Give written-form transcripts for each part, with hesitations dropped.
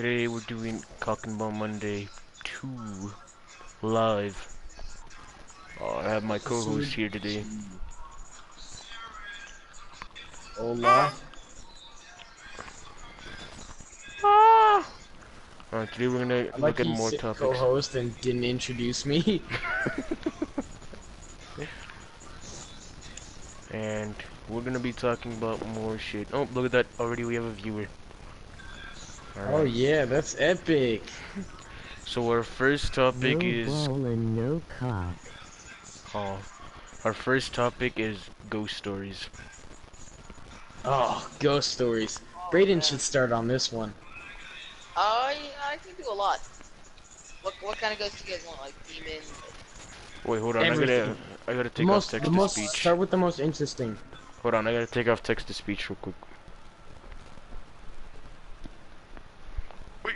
Today we're doing Cockenball Monday 2 live. I have my co-host Episode here today. 2. Hola. Today we're gonna I look like at you more said topics. co-host and didn't introduce me. And we're gonna be talking about more shit. Oh, look at that. Already we have a viewer. Oh Alright. yeah, that's epic. So our first topic No is... ball and no cock. Oh, our first topic is ghost stories. Oh, ghost stories. Oh Brayden man. should start on this one. I can do a lot. What kind of ghosts do you guys want? Like demon? Wait, hold on. Everything. I gotta The take off most, text to speech. start with the most interesting. Hold on, I gotta take off text to speech real quick. Wait.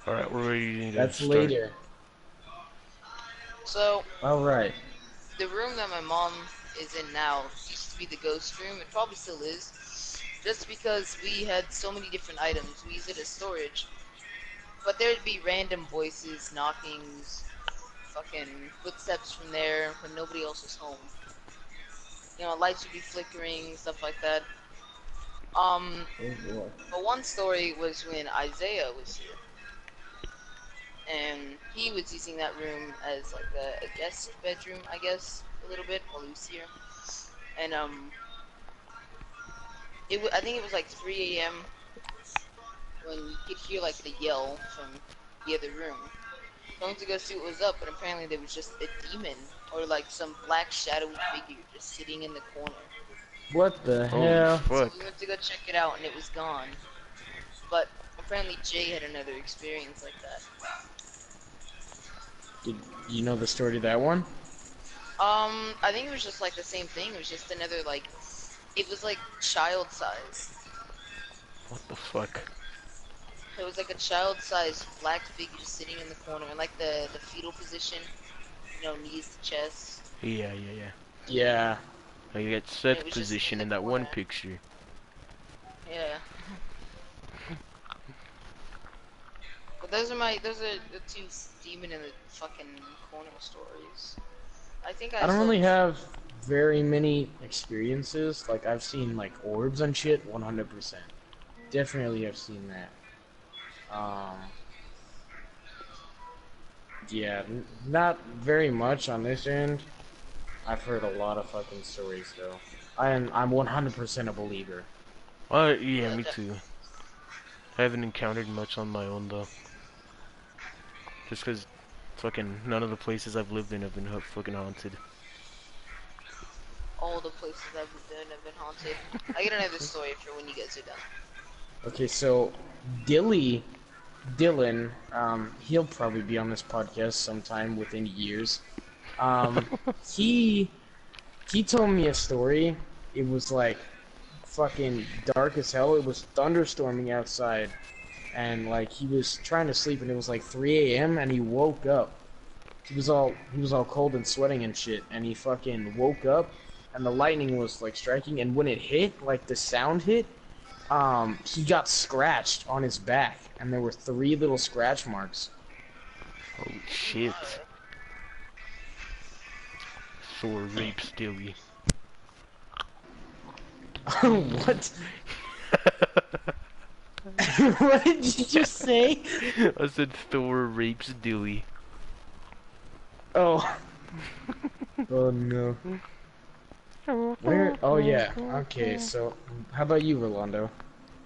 Alright, we're ready to That's start. later. So Alright. the room that my mom is in now used to be the ghost room. It probably still is, just because we had so many different items. We used it as storage. But there'd be random voices, knockings, fucking footsteps from there when nobody else was home. You know, lights would be flickering, stuff like that. Um, Oh boy. but one story was when Isaiah was here, and he was using that room as like a guest bedroom, I guess, a little bit while he was here. And I think it was like 3 a.m. when you could hear like the yell from the other room. So I went to go see what was up, but apparently there was just a demon or like some black shadowy figure just sitting in the corner. What the Holy hell? fuck. So we went to go check it out, and it was gone. But apparently Jay had another experience like that. Did you know the story to that one? I think it was just like the same thing. It was just another like, it was like child size. What the fuck? It was like a child size black figure just sitting in the corner in like the fetal position, you know, knees to chest. Yeah. Yeah. I got And Seth it was just position in the that one corner. picture. Yeah. But those are the two demon in the fucking corner stories. I think I don't really have very many experiences. Like, I've seen, like, orbs and shit, 100%. Definitely have seen that. Yeah, not very much on this end. I've heard a lot of fucking stories, though. I'm 100% a believer. Yeah, me too. I haven't encountered much on my own though. Just cause fucking none of the places I've lived in have been fucking haunted. All the places I've been have been haunted. I get another story for when you guys are done. Okay, so Dylan, he'll probably be on this podcast sometime within years. He told me a story. It was like fucking dark as hell. It was thunderstorming outside, and like he was trying to sleep, and it was like 3 a.m. and he woke up. He was all cold and sweating and shit, and he fucking woke up, and the lightning was like striking, and when it hit, like the sound hit, he got scratched on his back, and there were 3 little scratch marks. Holy shit. Thor rapes Dilly. What? What did you just say? I said Thor rapes Dilly. Oh. Oh no. Where? Oh yeah. Okay, so how about you, Rolando?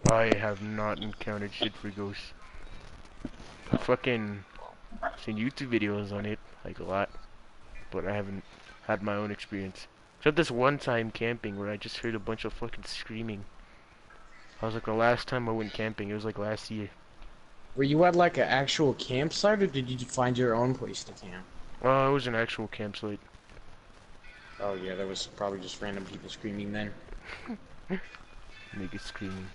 I have not encountered shit for ghosts. I've fucking seen YouTube videos on it, like a lot, but I haven't had my own experience. Except this one time camping where I just heard a bunch of fucking screaming. I was like, the last time I went camping, it was like last year. Were you at like an actual campsite, or did you find your own place to camp? Oh, it was an actual campsite. Oh yeah, there was probably just random people screaming then. Niggas screaming.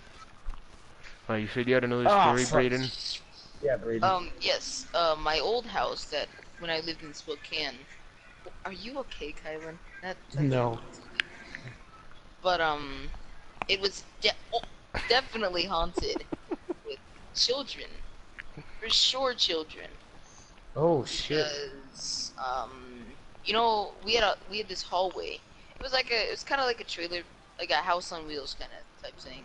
Oh, you said you had another Oh, story, fuck. Brayden? Yeah, Brady. Yes. My old house that when I lived in Spokane, Are you okay, Kylan? That's No. But it was definitely haunted with children, for sure, children. Oh shit. Because you know, we had this hallway. It was kind of like a trailer, like a house on wheels kind of type thing.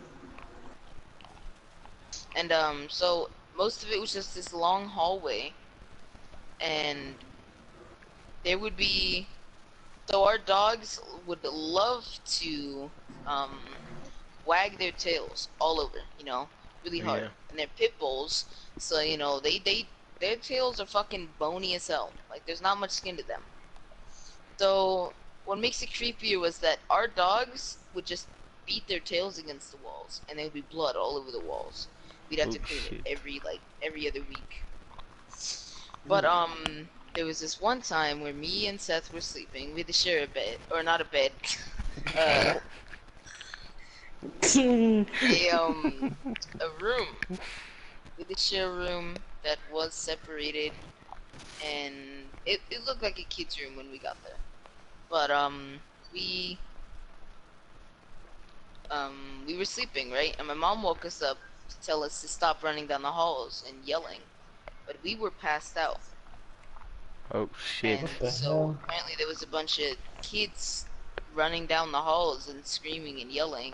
And so most of it was just this long hallway, and there would be, so our dogs would love to um wag their tails all over, you know, really hard. Yeah. And they're pit bulls, so you know their tails are fucking bony as hell. Like there's not much skin to them. So what makes it creepier was that our dogs would just beat their tails against the walls, and there would be blood all over the walls. We'd have Oh, to clean shit. it every other week. But there was this one time where me and Seth were sleeping. We had to share a bed, or not a bed, uh, a room. We had to share a room that was separated, and it looked like a kid's room when we got there. But we we were sleeping, right? And my mom woke us up to tell us to stop running down the halls and yelling, but we were passed out. Oh shit. And What the so hell? apparently there was a bunch of kids running down the halls and screaming and yelling,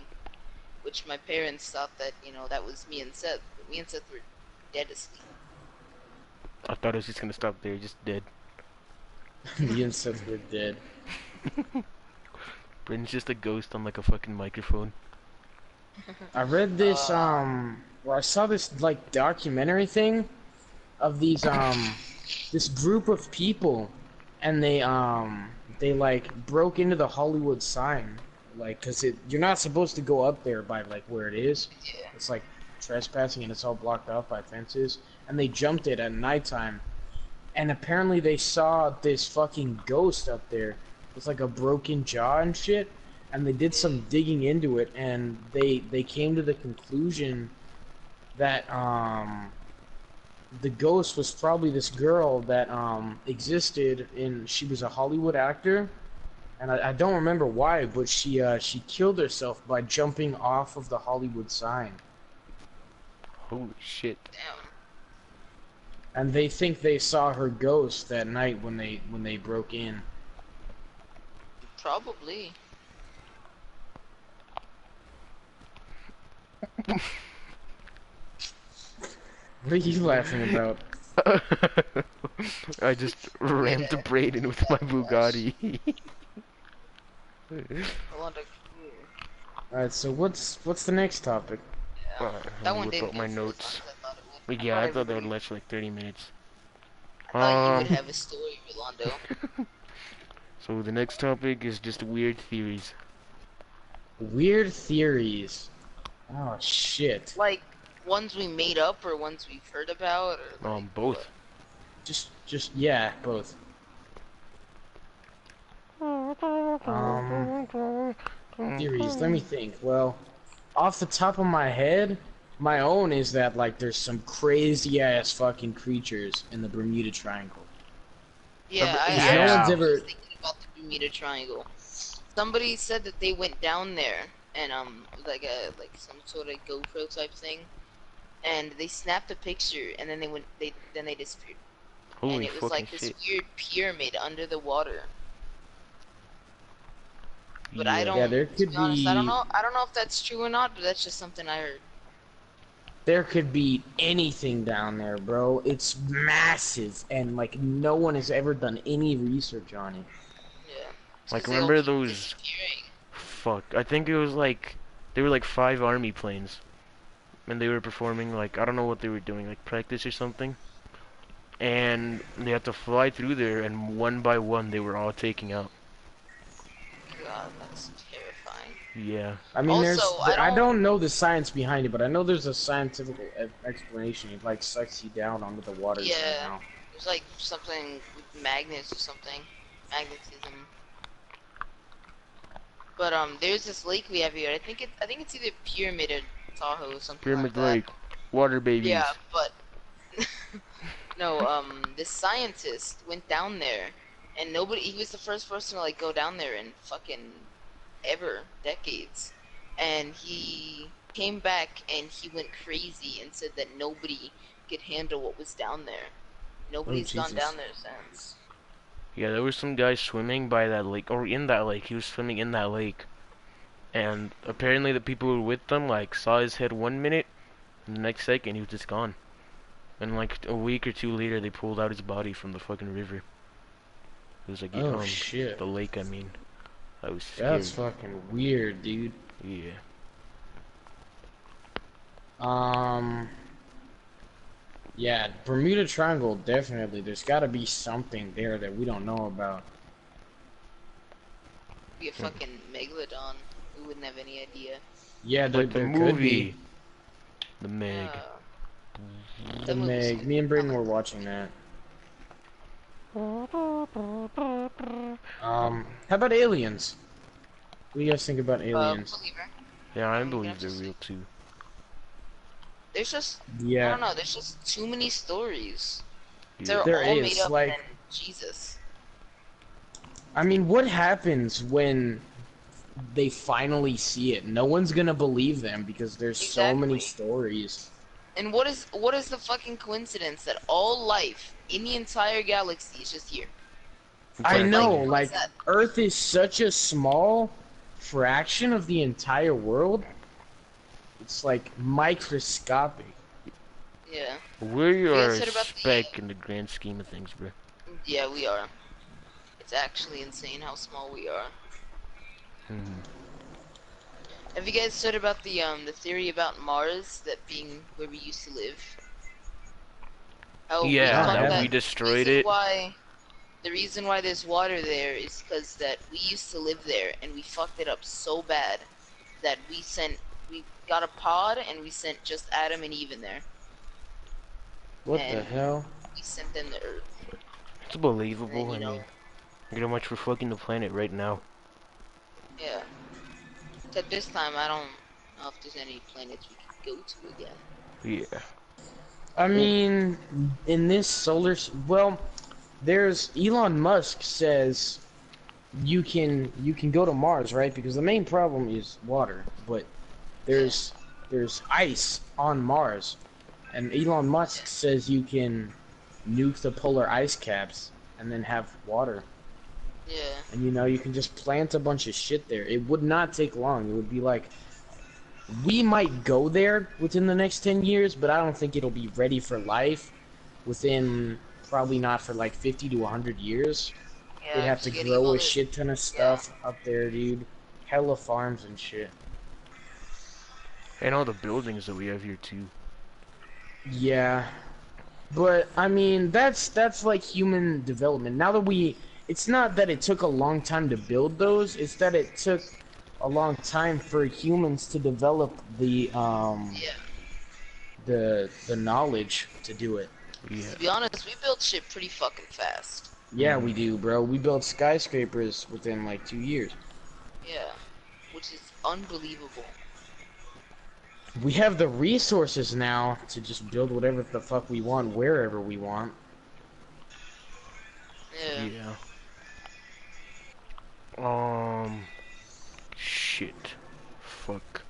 which my parents thought that, you know, that was me and Seth, but me and Seth were dead asleep. I thought it was just gonna stop there, just dead. Me and Seth were dead. Bryn's just a ghost on like a fucking microphone. I read this or I saw this like documentary thing of these this group of people, and they like broke into the Hollywood sign, like, cause you're not supposed to go up there by like where it is. Yeah. It's like trespassing and it's all blocked off by fences, and they jumped it at nighttime, and apparently they saw this fucking ghost up there with like a broken jaw and shit, and they did some digging into it, and they came to the conclusion that the ghost was probably this girl that existed in, she was a Hollywood actor, and I don't remember why, but she killed herself by jumping off of the Hollywood sign. Holy shit. Damn. And they think they saw her ghost that night when they broke in. Probably. What are you laughing about? I just rammed the breydan with my Bugatti. Alright, so what's the next topic? Yeah. That one Whip didn't out my go for as notes. long as I thought it would. But yeah, I thought that would last for like 30 minutes. I thought you would have a story, Rolando. So the next topic is just weird theories. Weird theories. Oh shit. Like ones we made up or ones we've heard about, or like, Both. Just yeah, both. Theories. Let me think. Well, off the top of my head, my own is that like there's some crazy ass fucking creatures in the Bermuda Triangle. Yeah, Yeah. No I one's was ever. thinking about the Bermuda Triangle. Somebody said that they went down there and like some sort of GoPro type thing, and they snapped a picture and then they disappeared. Holy And it was fucking like this shit. weird pyramid under the water. But Yeah. I don't. Yeah, there To could be honest, I don't be. know. I don't know if that's true or not, but that's just something I heard. There could be anything down there, bro. It's massive, and like no one has ever done any research on it. Yeah. It's Like, 'cause they all remember keep those- disappearing. Fuck. I think it was like, they were like 5 army planes. And they were performing like, I don't know what they were doing, like practice or something. And they had to fly through there, and one by one they were all taking out. God, that's terrifying. Yeah. I mean, Also, I don't know the science behind it, but I know there's a scientific explanation. It like sucks you down under the water Yeah. somehow. There's like something with magnets or something. Magnetism. But there's this lake we have here. I think it's either Pyramid or Tahoe or something Pyramid like that. Lake. Water babies. Yeah, but no, this scientist went down there And nobody, he was the first person to like go down there in fucking ever, decades. And he came back and he went crazy and said that nobody could handle what was down there. Nobody's gone Jesus. down there since. Yeah, there was some guy swimming by that lake, or in that lake. He was swimming in that lake. And apparently the people who were with them, like, saw his head 1 minute, and the next second he was just gone. And like a week or two later, they pulled out his body from the fucking river. It was like, Oh shit. the lake, I mean. That was scary. That's fucking weird, dude. Yeah. Yeah, Bermuda Triangle, definitely. There's gotta be something there that we don't know about. Be a fucking megalodon. We wouldn't have any idea. Yeah, there, Like the there movie. could be. The Meg. The Meg. Me and Brayden were watching that. How about aliens? What do you guys think about aliens? Believer. Yeah, I believe they're real too. There's just, I Yeah, don't know, there's just too many stories. Yeah. They're There all is, made up like- and Jesus. I mean, what happens when they finally see it? No one's gonna believe them because there's so many Exactly. stories. And what is the fucking coincidence that all life in the entire galaxy is just here? I know, what is like, that? Earth is such a small fraction of the entire world. It's like microscopic. Yeah. We You are guys a heard about the- speck in the grand scheme of things, bro. Yeah, we are. It's actually insane how small we are. Mhm. Have you guys heard about the theory about Mars, that being where we used to live? How we Yeah, thought that we destroyed reason it. The reason why there's water there is because that we used to live there and we fucked it up so bad that we got a pod and we sent just Adam and Eve in there. What And- the hell? We sent them to Earth. It's believable. And, I you know, mean, look how much we're fucking the planet right now. yeah. At this time, I don't know if there's any planets we could go to again. Yeah. I mean, in this well, there's Elon Musk says you can go to Mars, right? Because the main problem is water, but there's ice on Mars, and Elon Musk says you can nuke the polar ice caps and then have water. Yeah. And you know, you can just plant a bunch of shit there. It would not take long. It would be like, we might go there within the next 10 years, but I don't think it'll be ready for life within, probably not for like 50 to 100 years. Yeah. They'd have to getting grow all a this- shit ton of stuff up there, dude. Hella farms and shit. And all the buildings that we have here too. Yeah. But, I mean, that's like human development. Now that it's not that it took a long time to build those, it's that it took a long time for humans to develop the Yeah. the knowledge to do it. Yeah. To be honest, we built shit pretty fucking fast. Yeah, we do, bro. We built skyscrapers within like 2 years. Yeah. Which is unbelievable. We have the resources now to just build whatever the fuck we want, wherever we want. Yeah. Yeah. Shit. Fuck.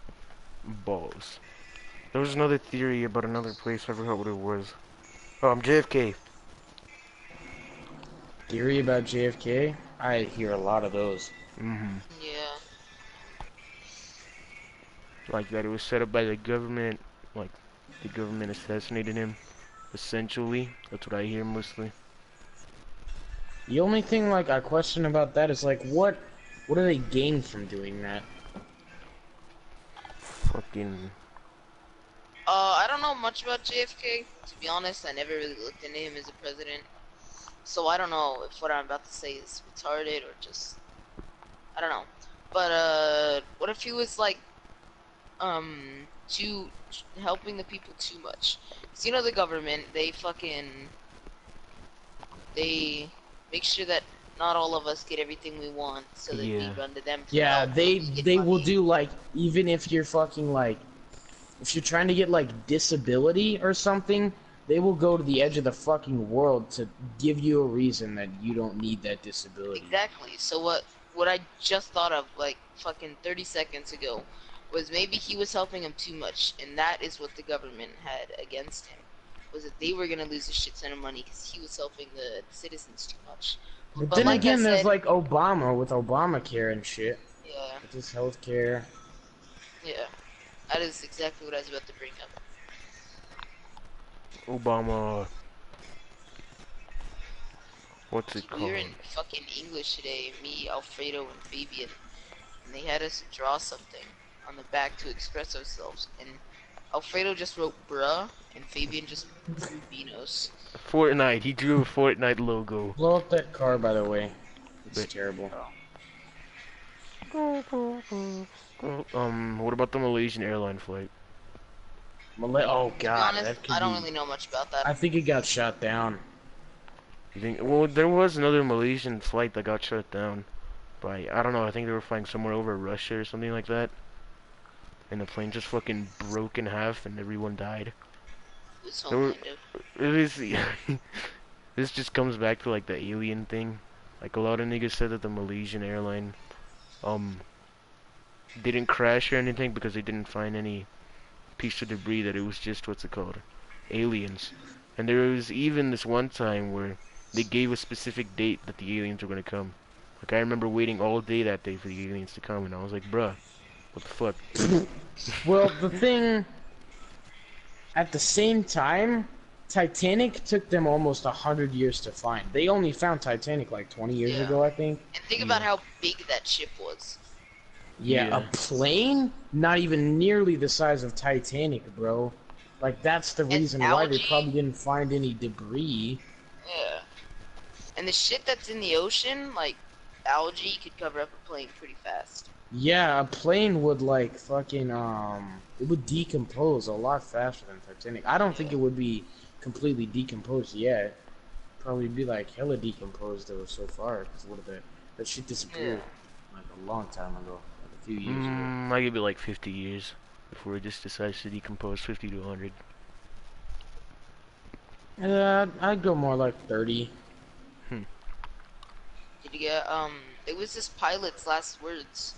Balls. There was another theory about another place, I forgot what it was. JFK. Theory about JFK? I hear a lot of those. Mm-hmm. Yeah. Like that it was set up by the government, like the government assassinated him, essentially. That's what I hear mostly. The only thing like I question about that is like what do they gain from doing that? Fucking... I don't know much about JFK. To be honest, I never really looked into him as a president. So I don't know if what I'm about to say is retarded or just... I don't know. But, what if he was like, too... helping the people too much? 'Cause you know the government, they make sure that not all of us get everything we want, so that Yeah. we run to them. For Yeah, help. they We get will money. do like even if you're fucking like if you're trying to get like disability or something, They will go to the edge of the fucking world to give you a reason that you don't need that disability. Exactly. So what I just thought of like fucking 30 seconds ago was maybe he was helping him too much, and that is what the government had against him. Was that they were gonna lose a shit ton of money because he was helping the citizens too much. But But then like I again, there's said, like Obama with Obamacare and shit. yeah, With his healthcare. yeah, that is exactly what I was about to bring up. Obama. What's it We were called? in fucking English today, me, Alfredo, and Fabian, and they had us draw something on the back to express ourselves, and Alfredo just wrote bruh, and Fabian just drew Beanos. Fortnite. He drew a Fortnite logo. Blow up that car, by the way. It's But- terrible. What about the Malaysian airline flight? Oh To be god, honest, that could I don't be... really know much about that. I think it got shot down. You think? Well, there was another Malaysian flight that got shut down by, I don't know, I think they were flying somewhere over Russia or something like that. And the plane just fucking broke in half and everyone died. It was There were- Homelander. It is. This just comes back to like the alien thing. Like a lot of niggas said that the Malaysian airline, didn't crash or anything because they didn't find any piece of debris. That it was just what's it called, aliens. And there was even this one time where they gave a specific date that the aliens were gonna come. Like I remember waiting all day that day for the aliens to come, and I was like, bruh, what the fuck? Well, the thing... At the same time, Titanic took them almost 100 years to find. They only found Titanic like 20 years Yeah. ago, I think. And think about how big that ship was. Yeah, Yeah. a plane? Not even nearly the size of Titanic, bro. Like, that's the reason why they algae? probably didn't find any debris. Yeah. And the shit that's in the ocean, like algae, could cover up a plane pretty fast. Yeah, a plane would, like, fucking, it would decompose a lot faster than Titanic. I don't think it would be completely decomposed yet. Probably be, like, hella decomposed, though, so far, because a little bit. That shit disappeared, like, a long time ago. Like, a few years ago. I give it like 50 years before it just decides to decompose. 50 to 100. I'd go more like 30. Did you get, it was this pilot's last words.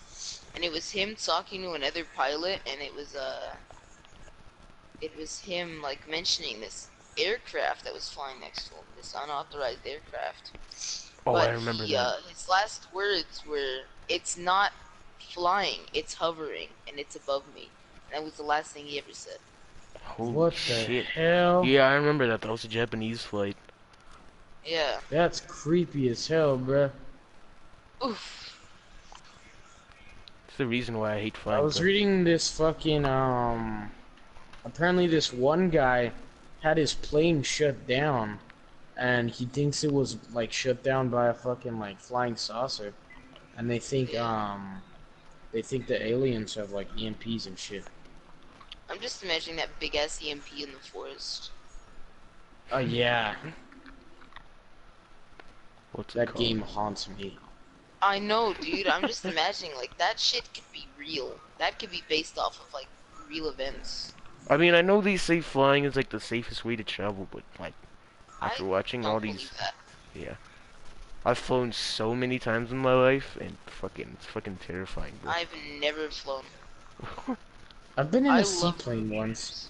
And it was him talking to another pilot, and it was him, like, mentioning this aircraft that was flying next to him, this unauthorized aircraft. Oh, But I remember that. his last words were, "It's not flying, it's hovering, and it's above me." And that was the last thing he ever said. Holy What shit. the hell? Yeah, I remember that. That was a Japanese flight. Yeah. That's creepy as hell, bruh. Oof. It's the reason why I hate flying. I was reading this fucking, apparently this one guy had his plane shut down, and he thinks it was, like, shut down by a fucking, like, flying saucer. And they think the aliens have, like, EMPs and shit. I'm just imagining that big ass EMP in the forest. Oh, yeah. What's it That called? game haunts me. I know, dude. I'm just imagining, like, that shit could be real. That could be based off of, like, real events. I mean, I know they say flying is like the safest way to travel, but like after watching don't all believe these, that. yeah, I've flown so many times in my life, and it's fucking terrifying, bro. I've never flown. I've been in I a love seaplane once.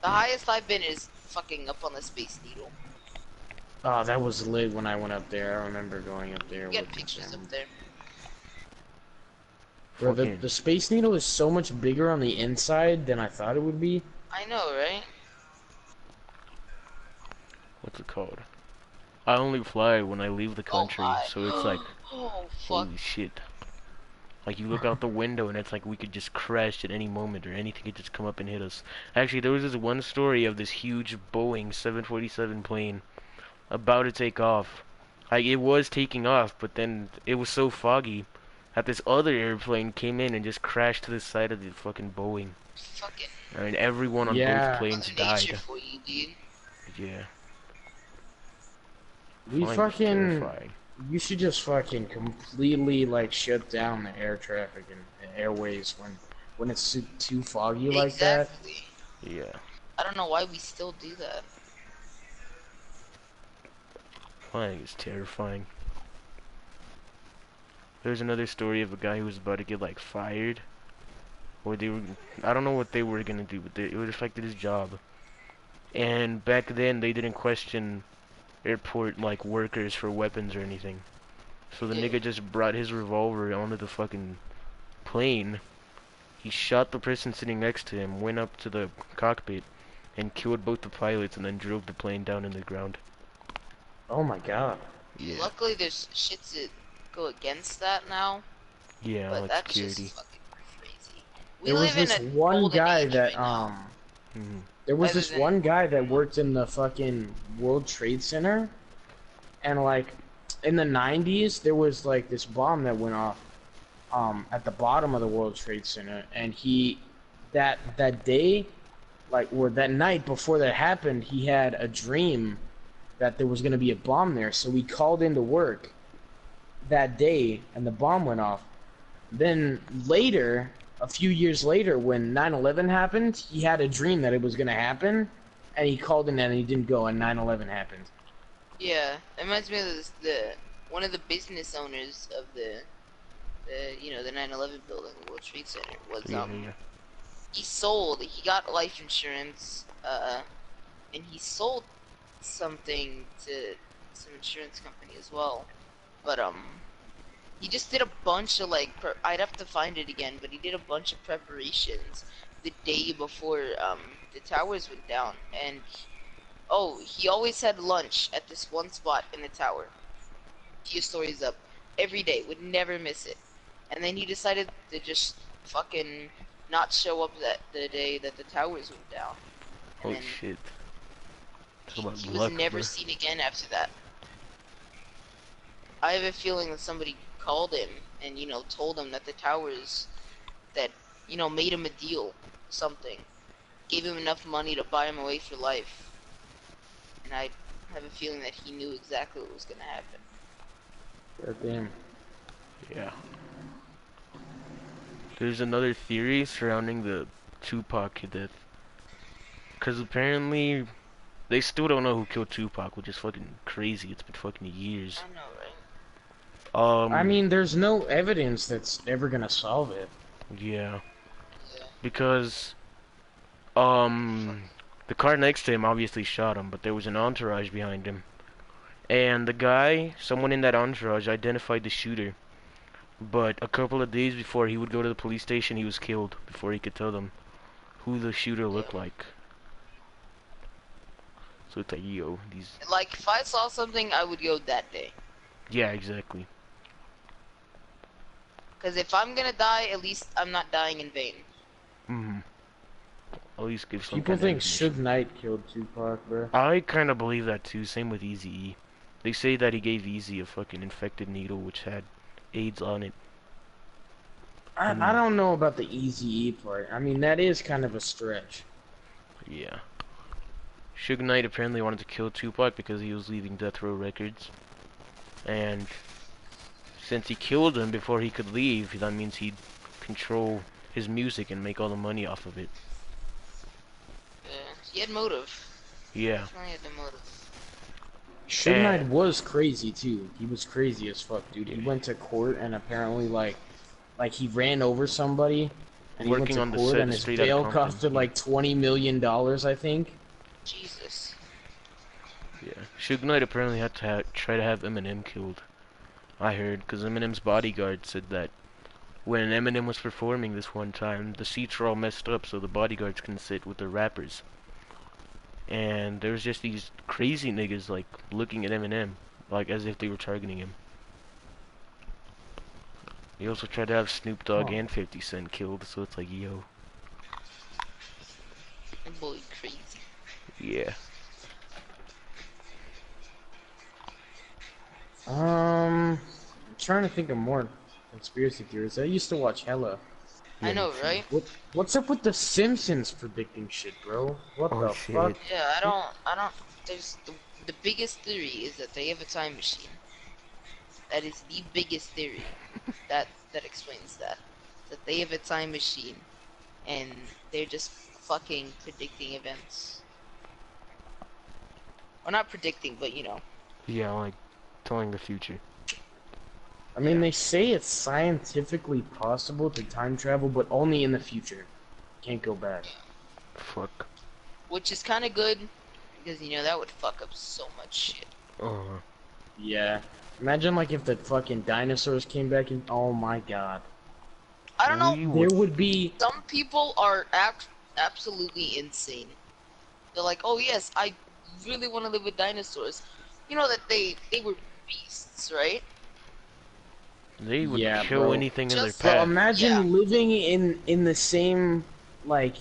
The highest I've been is fucking up on the Space Needle. Oh, that was lit when I went up there. I remember going up there. You get with my pictures family. up there. Bro, Fucking- the Space Needle is so much bigger on the inside than I thought it would be. I know, right? What's it called? I only fly when I leave the country, my. so it's like, Oh, fuck. holy shit. Like, you look out the window and it's like we could just crash at any moment or anything could just come up and hit us. Actually, there was this one story of this huge Boeing 747 plane about to take off. Like, it was taking off, but then it was so foggy that this other airplane came in and just crashed to the side of the fucking Boeing. Fucking I mean, everyone on Yeah. both planes Mother Nature died. for you, dude. Yeah. We Flying is fucking... terrifying. You should just fucking completely, like, shut down the air traffic and the airways when it's too foggy like that. Exactly. Yeah. I don't know why we still do that. I think it's terrifying. There's another story of a guy who was about to get like fired, or they were, I don't know what they were gonna do, but it would affected his job. And back then they didn't question airport like workers for weapons or anything. So the Yeah. nigga just brought his revolver onto the fucking plane. He shot the person sitting next to him, went up to the cockpit, and killed both the pilots, and then drove the plane down in the ground. Oh my god. Yeah. Luckily, there's shit to go against that now, Yeah, but like that's just security. fucking crazy. We There was live in this a one golden guy age that right now. Mhm. there was Other this than one guy that worked in the fucking World Trade Center, and like in the 90s there was like this bomb that went off at the bottom of the World Trade Center, and he that day, like, or that night before that happened, he had a dream that there was going to be a bomb there, so he called into work that day and the bomb went off. Then later, a few years later, when 9/11 happened, he had a dream that it was going to happen, and he called in and he didn't go, and 9/11 happened. Yeah, it reminds me of this, the one of the business owners of the 9/11 building, World Trade Center, was Yeah, yeah. he got life insurance, and he sold something to some insurance company as well. But he just did a bunch of like I'd have to find it again, but he did a bunch of preparations the day before the towers went down, and oh, he always had lunch at this one spot in the tower. Few stories up every day, would never miss it. And then he decided to just fucking not show up that the day that the towers went down. And Holy then shit. Talk about he was luck, never bro. seen again after that. I have a feeling that somebody called him and told him that the towers that made him a deal, something, gave him enough money to buy him away for life. And I have a feeling that he knew exactly what was gonna happen. God damn. Yeah. There's another theory surrounding the Tupac death. Because apparently, they still don't know who killed Tupac, which is fucking crazy. It's been fucking years. I know, right? I mean, there's no evidence that's ever gonna solve it. Yeah. Yeah. Because, the car next to him obviously shot him, but there was an entourage behind him. And the guy, someone in that entourage, identified the shooter. But a couple of days before he would go to the police station, he was killed before he could tell them who the shooter looked like. So it's like, yo, these... Like, if I saw something, I would go that day. Yeah, exactly. Because if I'm gonna die, at least I'm not dying in vain. Mm-hmm. At least give some People kind of think information. Suge Knight killed Tupac, bro. I kind of believe that too. Same with Eazy-E. They say that he gave Eazy a fucking infected needle which had AIDS on it. I don't know about the Eazy-E part. I mean, that is kind of a stretch. Yeah. Suge Knight apparently wanted to kill Tupac because he was leaving Death Row Records. And since he killed him before he could leave, that means he'd control his music and make all the money off of it. Yeah, he had motive. Yeah. Definitely had the motive. Suge Knight was crazy too. He was crazy as fuck, dude. He went to court and apparently like he ran over somebody, and Working he on went the to court set and his straight outta bail Compton, costed yeah. like $20 million, I think. Jesus. Yeah. Suge Knight apparently had to try to have Eminem killed. I heard, because Eminem's bodyguard said that when Eminem was performing this one time, the seats were all messed up so the bodyguards couldn't sit with the rappers. And there was just these crazy niggas like looking at Eminem like as if they were targeting him. He also tried to have Snoop Dogg and 50 Cent killed, so it's like, yo. That boy crazy. Yeah. I'm trying to think of more conspiracy theories. I used to watch hella. I know, right? What's up with the Simpsons predicting shit, bro? What Oh, the shit. fuck? Yeah, I don't, there's, the biggest theory is that they have a time machine. That is the biggest theory. that explains that. That they have a time machine, and they're just fucking predicting events. Or not predicting, but you know. Yeah, like telling the future. I mean, they say it's scientifically possible to time travel, but only in the future. Can't go back. Fuck. Which is kind of good, because you know that would fuck up so much shit. Yeah. Imagine like if the fucking dinosaurs came back and oh my god. I don't know. There would be Some people are absolutely insane. They're like, oh yes, I really want to live with dinosaurs. You know that they were beasts, right? They would Yeah, kill bro. anything in their Just- Bro, path. imagine living in the same like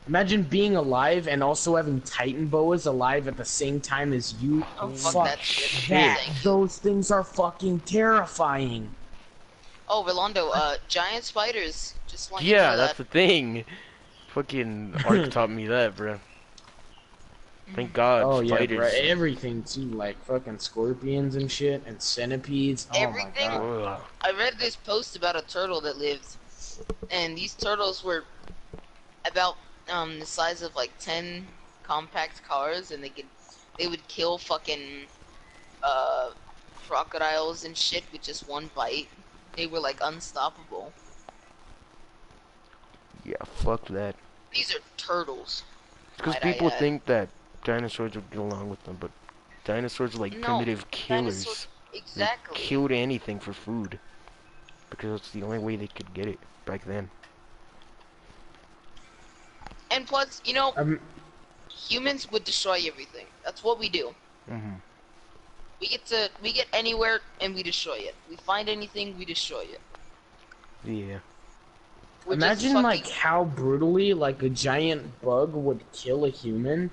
imagine being alive and also having Titan boas alive at the same time as you. Oh, Fuck fuck that shit. that. Thank you. Those things are fucking terrifying. Oh, Rolando, giant spiders. Just want you to Yeah, know that's that. the thing. Fucking Ark taught me that, bro. Thank God, Oh yeah, spiders. bro. Everything too, like fucking scorpions and shit and centipedes. Oh Everything? my god. Ugh. I read this post about a turtle that lived, and these turtles were about the size of like 10 compact cars, and they would kill fucking crocodiles and shit with just one bite. They were like unstoppable. Yeah, fuck that. These are turtles. Because Might I people add. think that dinosaurs would get along with them, but dinosaurs are like No, primitive killers. dinosaurs- They Exactly. killed anything for food. Because it's the only way they could get it back then. And plus, you know, Um, humans would destroy everything. That's what we do. Mm-hmm. We get anywhere and we destroy it. We find anything, we destroy it. Yeah. We're just imagine fucking- like how brutally like a giant bug would kill a human.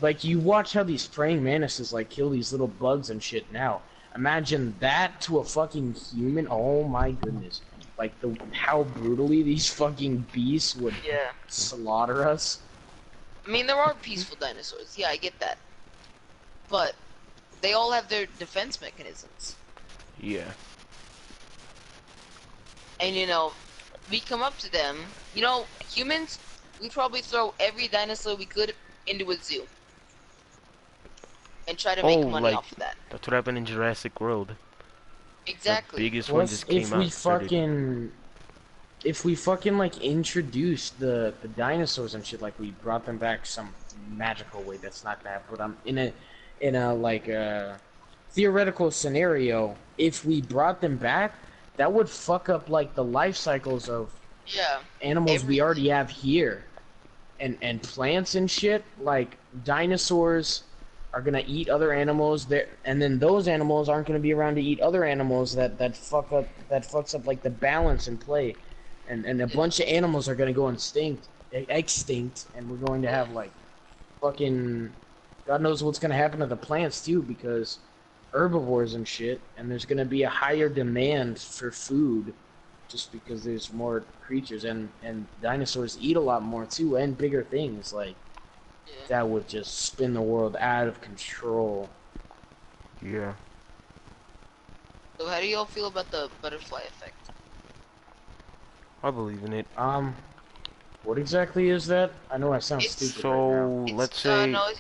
Like you watch how these praying mantises like kill these little bugs and shit now. Imagine that to a fucking human. Oh my goodness. Like how brutally these fucking beasts would Yeah. slaughter us. I mean, there are peaceful dinosaurs. Yeah, I get that. But they all have their defense mechanisms. Yeah. And you know, we come up to them. You know, humans, we probably throw every dinosaur we could into a zoo. And try to make Oh, money like- off of that. That's what happened in Jurassic World. Exactly. The biggest one Plus, just if came out. we and started- fucking like introduced the dinosaurs and shit, like we brought them back some magical way that's not that, but I'm in a like theoretical scenario, if we brought them back, that would fuck up like the life cycles of Yeah. animals we already have here, and plants and shit. Like dinosaurs are gonna eat other animals there, and then those animals aren't gonna be around to eat other animals that fucks up like the balance in play, and a bunch of animals are gonna go extinct, and we're going to have like fucking God knows what's gonna happen to the plants too, because herbivores and shit, and there's gonna be a higher demand for food just because there's more creatures, and dinosaurs eat a lot more too, and bigger things. Like Yeah. that would just spin the world out of control. Yeah. So how do y'all feel about the butterfly effect? I believe in it. What exactly is that? I know I sound It's- stupid So, right now. let's say... no,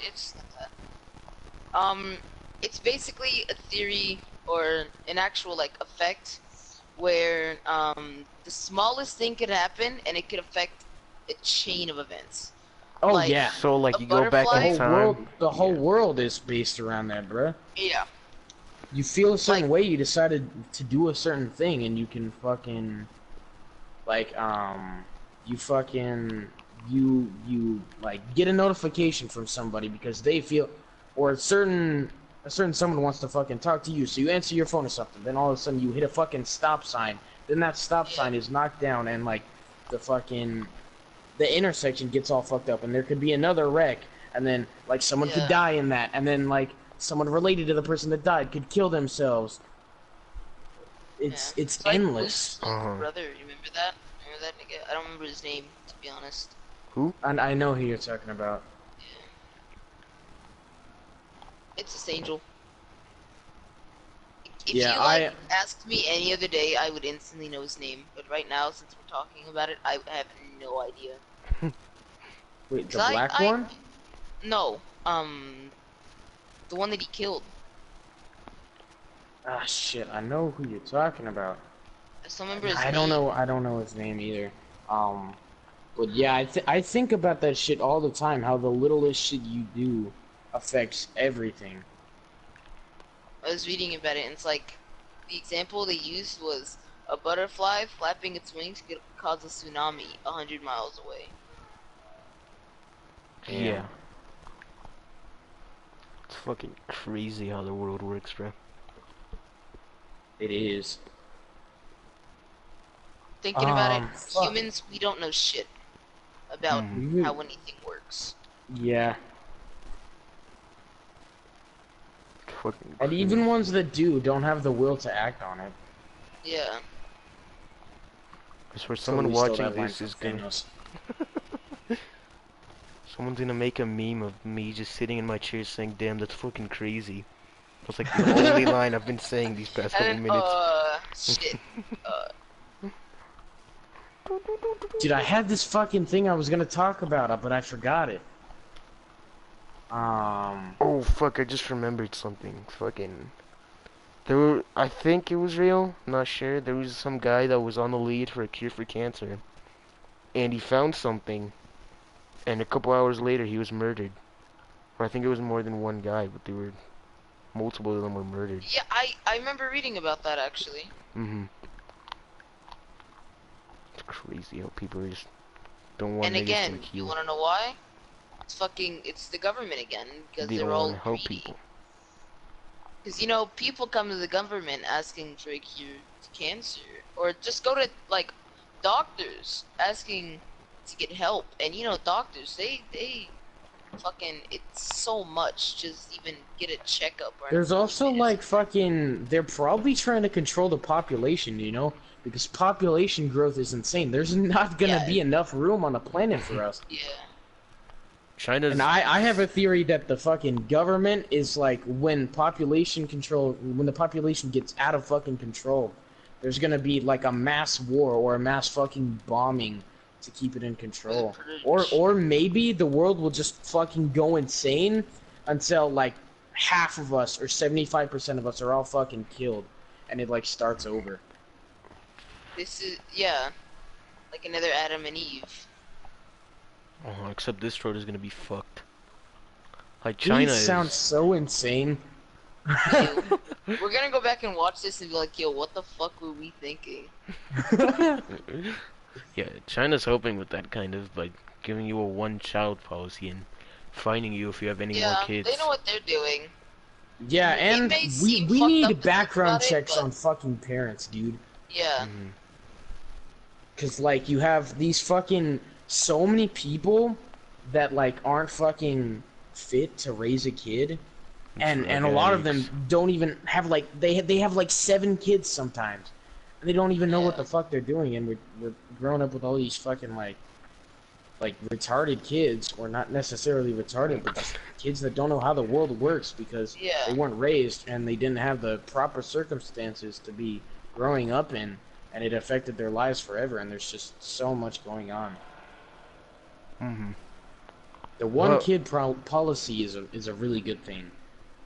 it's basically a theory or an actual like effect where the smallest thing could happen and it could affect a chain of events. Oh like- yeah, So, like, a you go back butterfly? in the whole time... world is based around that, bruh. Yeah. You feel a certain Like- way, you decided to do a certain thing, and you can fucking like you like get a notification from somebody because they feel, or a certain someone wants to fucking talk to you, so you answer your phone or something. Then all of a sudden you hit a fucking stop sign. Then that stop sign is knocked down, and like the intersection gets all fucked up, and there could be another wreck, and then like someone could Yeah. die in that, and then like someone related to the person that died could kill themselves. It's like endless. Luke's Uh-huh. brother, you remember that? Remember that nigga? I don't remember his name, to be honest. And I know who you're talking about. It's this angel. If Yeah, you like asked me any other day, I would instantly know his name. But right now, since we're talking about it, I have no idea. Wait, the 'Cause black one? no, the one that he killed. Ah, shit. I know who you're talking about. I still remember his I don't name. know. I don't know his name either. But yeah, I think about that shit all the time. How the littlest shit you do affects everything. I was reading about it, and it's like the example they used was a butterfly flapping its wings could cause a tsunami 100 miles away. Yeah. It's fucking crazy how the world works, bro. It is. Thinking about it, Fuck. humans, we don't know shit about Mhm. how anything works. Yeah. Fucking And crazy. even ones that do don't have the will to act on it. Yeah. I swear, So someone we stole watching that line this from is gonna. Thanos. Someone's gonna make a meme of me just sitting in my chair saying, "Damn, that's fucking crazy." That's like the only line I've been saying these past couple And minutes. shit. Dude, I had this fucking thing I was gonna talk about, but I forgot it. Oh fuck! I just remembered something. Fucking. I think it was real. Not sure. There was some guy that was on the lead for a cure for cancer, and he found something, and a couple hours later he was murdered. Or I think it was more than one guy, but they were multiple of them were murdered. Yeah, I remember reading about that actually. It's crazy how people just don't want And niggas again, to you heal. wanna know why? It's the government again, because They they're don't all want to help greedy. people. Because, you know, people come to the government asking for a cure to cancer. Or just go to, like, doctors asking to get help. And, you know, doctors, they fucking, it's so much just even get a checkup. Or There's also anything. like fucking. They're probably trying to control the population, you know, because population growth is insane. There's not gonna be enough room on the planet for us. Yeah. China's. And I have a theory that the fucking government is like when the population gets out of fucking control, there's gonna be like a mass war or a mass fucking bombing to keep it in control. Or maybe the world will just fucking go insane until like half of us or 75% of us are all fucking killed and it like starts over. This is, yeah. Like another Adam and Eve. Oh, except this road is gonna be fucked. Like Dude, China sounds is. so insane. Ew. We're gonna go back and watch this and be like, yo, what the fuck were we thinking? Yeah, China's helping with that kind of by giving you a one-child policy and fining you if you have any more Yeah, kids. they know what they're doing. Yeah, It and may we seem fucked up need to think background about it, checks but- on fucking parents, dude. Yeah. Mhm. Cause like you have these fucking so many people that like aren't fucking fit to raise a kid, and a lot of them don't even have like they have like 7 kids sometimes, and they don't even know what the fuck they're doing, and we're growing up with all these fucking like retarded kids, or not necessarily retarded, but just kids that don't know how the world works because they weren't raised and they didn't have the proper circumstances to be growing up in. And it affected their lives forever, and there's just so much going on. The one kid policy is a really good thing.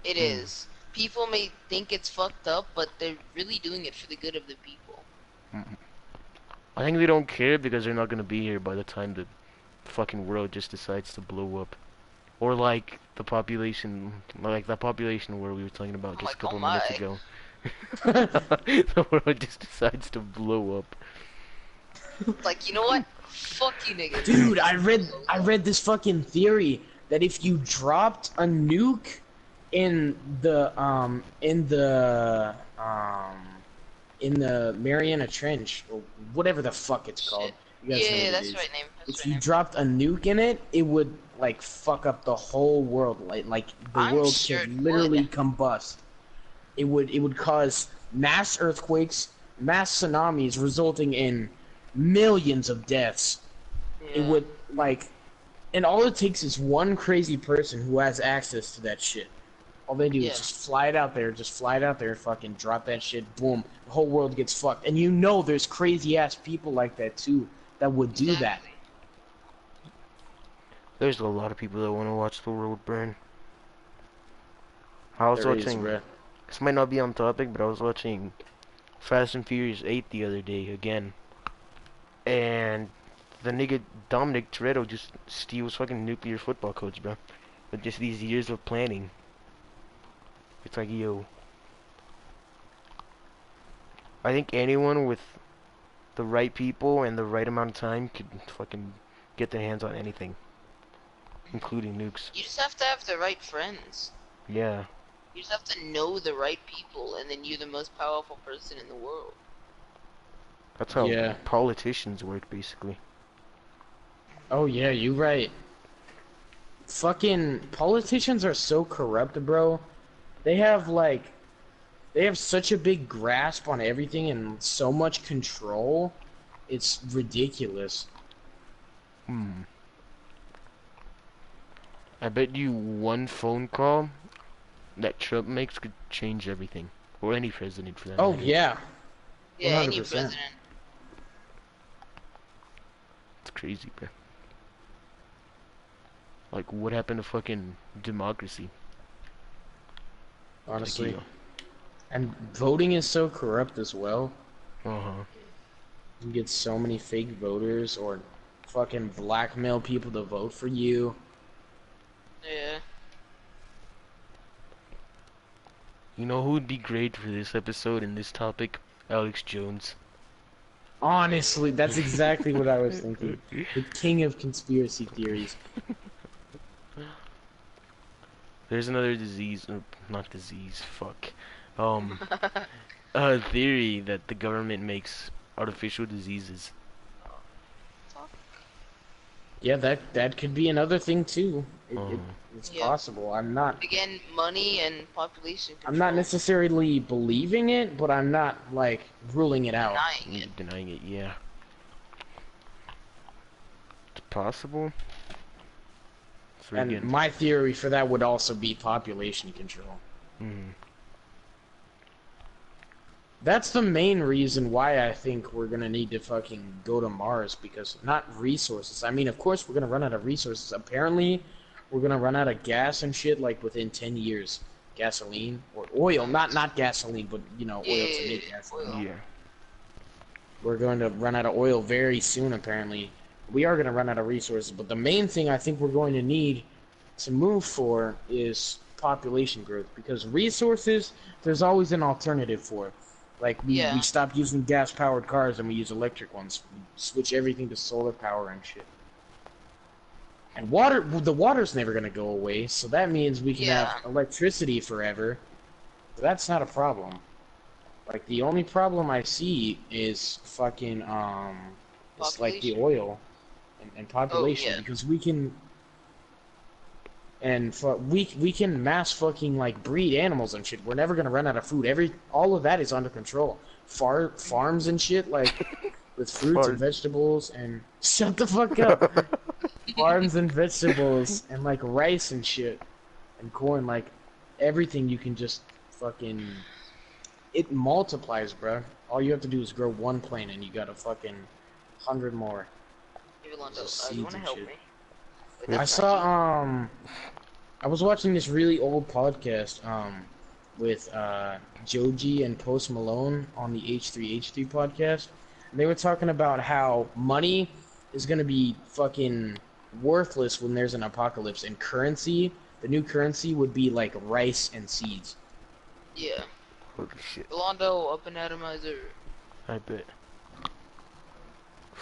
It is. People may think it's fucked up, but they're really doing it for the good of the people. I think they don't care because they're not gonna be here by the time the fucking world just decides to blow up. Or like the population where we were talking about just a couple minutes ago. The world just decides to blow up. Like, you know what? Fuck you niggas. Dude, I read this fucking theory that if you dropped a nuke in the Mariana Trench, or whatever the fuck it's called. You guys know what it that's is. the right name. If you dropped a nuke in it, it would like fuck up the whole world. Like the world could literally combust. It would cause mass earthquakes, mass tsunamis, resulting in millions of deaths. It would like, and all it takes is one crazy person who has access to that shit. All they do is just fly it out there, fucking drop that shit, boom, the whole world gets fucked. And you know there's crazy ass people like that too that would do that. There's a lot of people that want to watch the world burn. I was There is, watching, bruh. this might not be on topic, but I was watching Fast and Furious 8 the other day again. And the nigga Dominic Toretto just steals fucking nuclear football codes, bro. With just these years of planning. It's like, yo. I think anyone with the right people and the right amount of time could fucking get their hands on anything. Including nukes. You just have to have the right friends. Yeah. You just have to know the right people, and then you're the most powerful person in the world. That's how Yeah. politicians work, basically. Oh yeah, you right. Fucking politicians are so corrupt, bro. They have such a big grasp on everything and so much control. It's ridiculous. Hmm. I bet you one phone call that Trump makes could change everything. Or any president for that Oh matter. yeah. Yeah, any 100%. president. It's crazy, bro. Like, what happened to fucking democracy? Honestly. Like, And voting is so corrupt as well. uh-huh. You get so many fake voters or fucking blackmail people to vote for you. Yeah. You know who would be great for this episode and this topic? Alex Jones. Honestly, that's exactly what I was thinking. The king of conspiracy theories. There's another disease, not disease, fuck. A theory that the government makes artificial diseases. Yeah, that could be another thing too. It's Yeah. possible. I'm not Again, money and population control. I'm not necessarily believing it, but I'm not like ruling it out. denying it. Denying it, yeah. It's possible. So And again, my theory for that would also be population control. That's the main reason why I think we're gonna need to fucking go to Mars, because not resources. I mean, of course we're gonna run out of resources. Apparently, we're gonna run out of gas and shit like within 10 years. Gasoline or oil, not gasoline, but you know, oil to make gasoline. oil. yeah. We're going to run out of oil very soon, apparently. We are going to run out of resources, but the main thing I think we're going to need to move for is population growth, because resources, there's always an alternative for it. Like, we stopped using gas-powered cars and we use electric ones. We switch everything to solar power and shit. And water, the water's never going to go away, so that means we can have electricity forever. But that's not a problem. Like, the only problem I see is fucking, it's like the oil and population, because we can, and we can mass fucking, like, breed animals and shit. We're never gonna run out of food. All of that is under control. Farms and shit, like, with fruits and vegetables and, shut the fuck up! Farms and vegetables and, like, rice and shit, and corn, like, everything you can just fucking... It multiplies, bruh. All you have to do is grow one plant and you got a fucking 100 more. You wanna help me? I saw, I was watching this really old podcast, with, Joji and Post Malone on the H3H3 podcast. And they were talking about how money is gonna be fucking worthless when there's an apocalypse, and currency, the new currency would be like rice and seeds. Yeah. Holy shit. Londo, up and atomizer. I bet.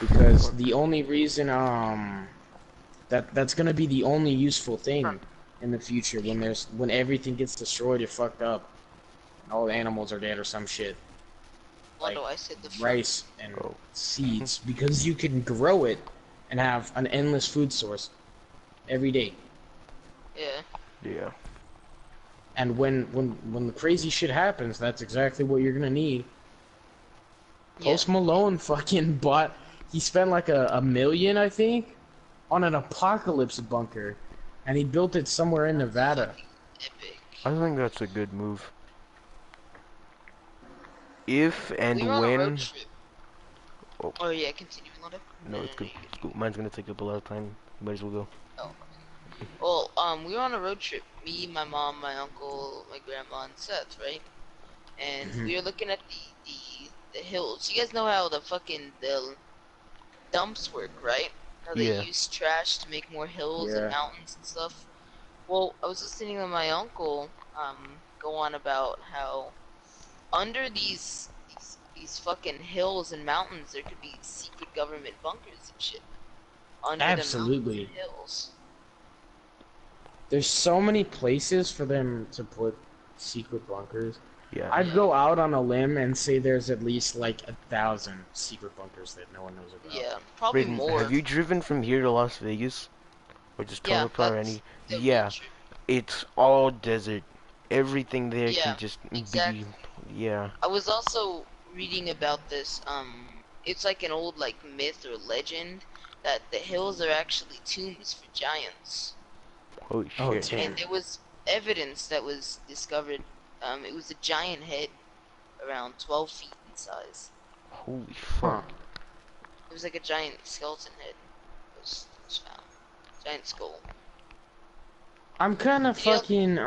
Because the only reason, that's gonna be the only useful thing in the future when everything gets destroyed or fucked up, and all the animals are dead or some shit. Like Londo, I said the rice and seeds, because you can grow it and have an endless food source every day. Yeah. Yeah. And when the crazy shit happens, that's exactly what you're gonna need. Post Malone fucking bought. He spent like a million, I think, on an apocalypse bunker, and he built it somewhere in Nevada. Epic. I think that's a good move. If and We were on a when... road trip. Oh. Oh yeah, continue, Londo. No, it's good. It's cool. Mine's gonna take up a lot of time. Might as well go. Oh. Well, we were on a road trip. Me, my mom, my uncle, my grandma, and Seth, right? And Mhm. we were looking at the hills. You guys know how the dumps work, right? How they Yeah. use trash to make more hills and Yeah. mountains and stuff. Well, I was listening to my uncle go on about how under these fucking hills and mountains there could be secret government bunkers and shit under the mountains and Absolutely. hills. There's so many places for them to put secret bunkers. Yeah. I'd Yeah. go out on a limb and say there's at least like 1,000 secret bunkers that no one knows about. Yeah, probably Brayden, more. have you driven from here to Las Vegas? Or just Yeah, Tonopah or that's any? the road Yeah. trip. It's all desert. Everything there Yeah, can just exactly. be. Yeah. I was also reading about this. It's like an old like myth or legend that the hills are actually tombs for giants. Holy Oh, shit. damn. And there was evidence that was discovered. It was a giant head, around 12 feet in size. Holy Huh. fuck. It was like a giant skeleton head. Was found. Giant skull. I'm kind of Yeah. fucking,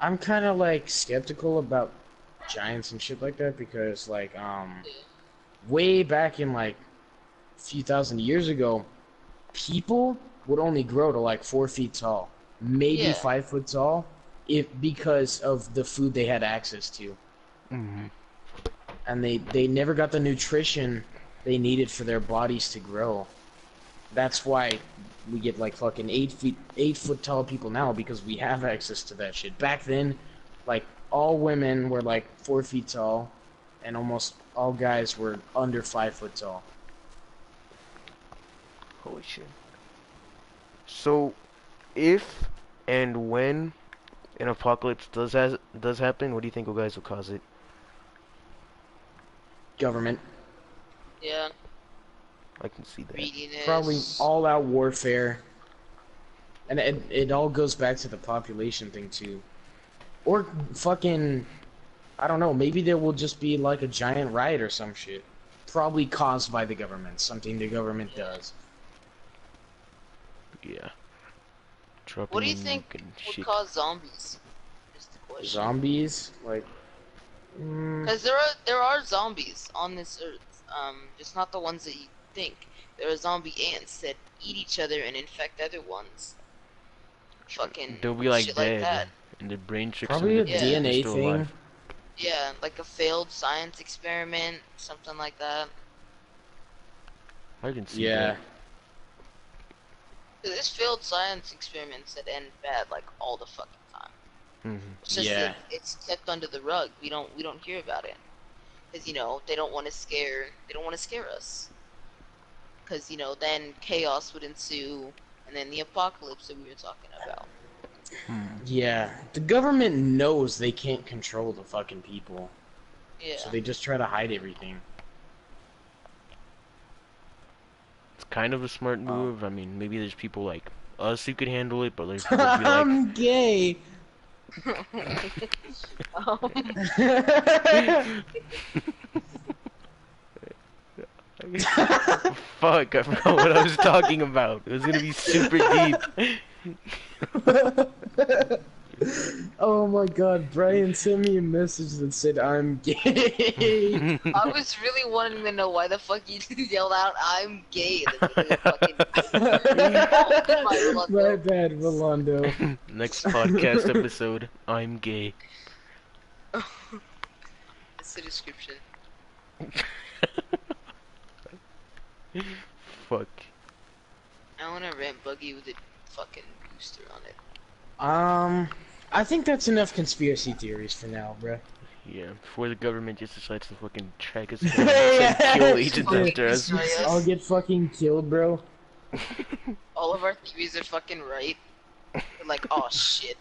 I'm kind of like skeptical about giants and shit like that because, like, way back in like a few thousand years ago, people would only grow to like 4 feet tall, maybe Yeah. 5 foot tall, if because of the food they had access to, Mm-hmm. and they never got the nutrition they needed for their bodies to grow. That's why we get like fucking 8 foot tall people now because we have access to that shit. Back then, like all women were like 4 feet tall, and almost all guys were under 5 foot tall. Holy shit. So, if and when an apocalypse does happen, what do you think you guys will cause it? Government, Yeah. I can see that. Greediness. probably all out warfare, and it all goes back to the population thing too, or fucking I don't know. Maybe there will just be like a giant riot or some shit, probably caused by the government. Something the government does. Yeah. Dropping What do you a think nuke and would shit. cause zombies? Is the question. Zombies, like. Because there are zombies on this earth. Just not the ones that you think. There are zombie ants that eat each other and infect other ones. Fucking They'll be like shit dead, like that. and the brain tricks Probably a them to Yeah. think they're DNA still thing. alive. Yeah, like a failed science experiment, something like that. I can see Yeah. that. There's failed science experiments that end bad like all the fucking time. Mm-hmm. It's just Yeah. that it's kept under the rug. We don't hear about it because they don't want to scare us. Because then chaos would ensue, and then the apocalypse that we were talking about. Yeah. The government knows they can't control the fucking people, Yeah. so they just try to hide everything. It's kind of a smart Oh. move. I mean, maybe there's people like us who could handle it, but there's people who be like, I'm gay. Um, fuck, I forgot what I was talking about. It was gonna be super deep. Oh my god, Brian sent me a message that said I'm gay. I was really wanting to know why the fuck you yelled out, "I'm gay." In the middle of fucking... My bad, Rolando. Next podcast episode, I'm gay. That's the description. Fuck. I want a ramp buggy with a fucking booster on it. I think that's enough conspiracy theories for now, bruh. Yeah, before the government just decides to fucking track us down and kill agents Fucking after us. destroy us. I'll get fucking killed, bro. All of our theories are fucking right. We're like, oh shit.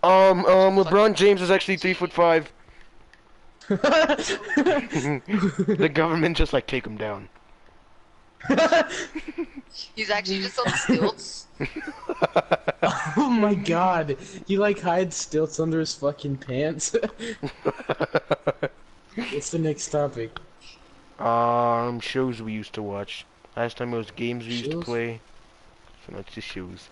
LeBron James is actually 3'5". The government just like take him down. He's actually just on stilts. Oh my god, he like hides stilts under his fucking pants. What's the next topic? Shows we used to watch. Last time it was games we used to Shows? play. So now it's just shows.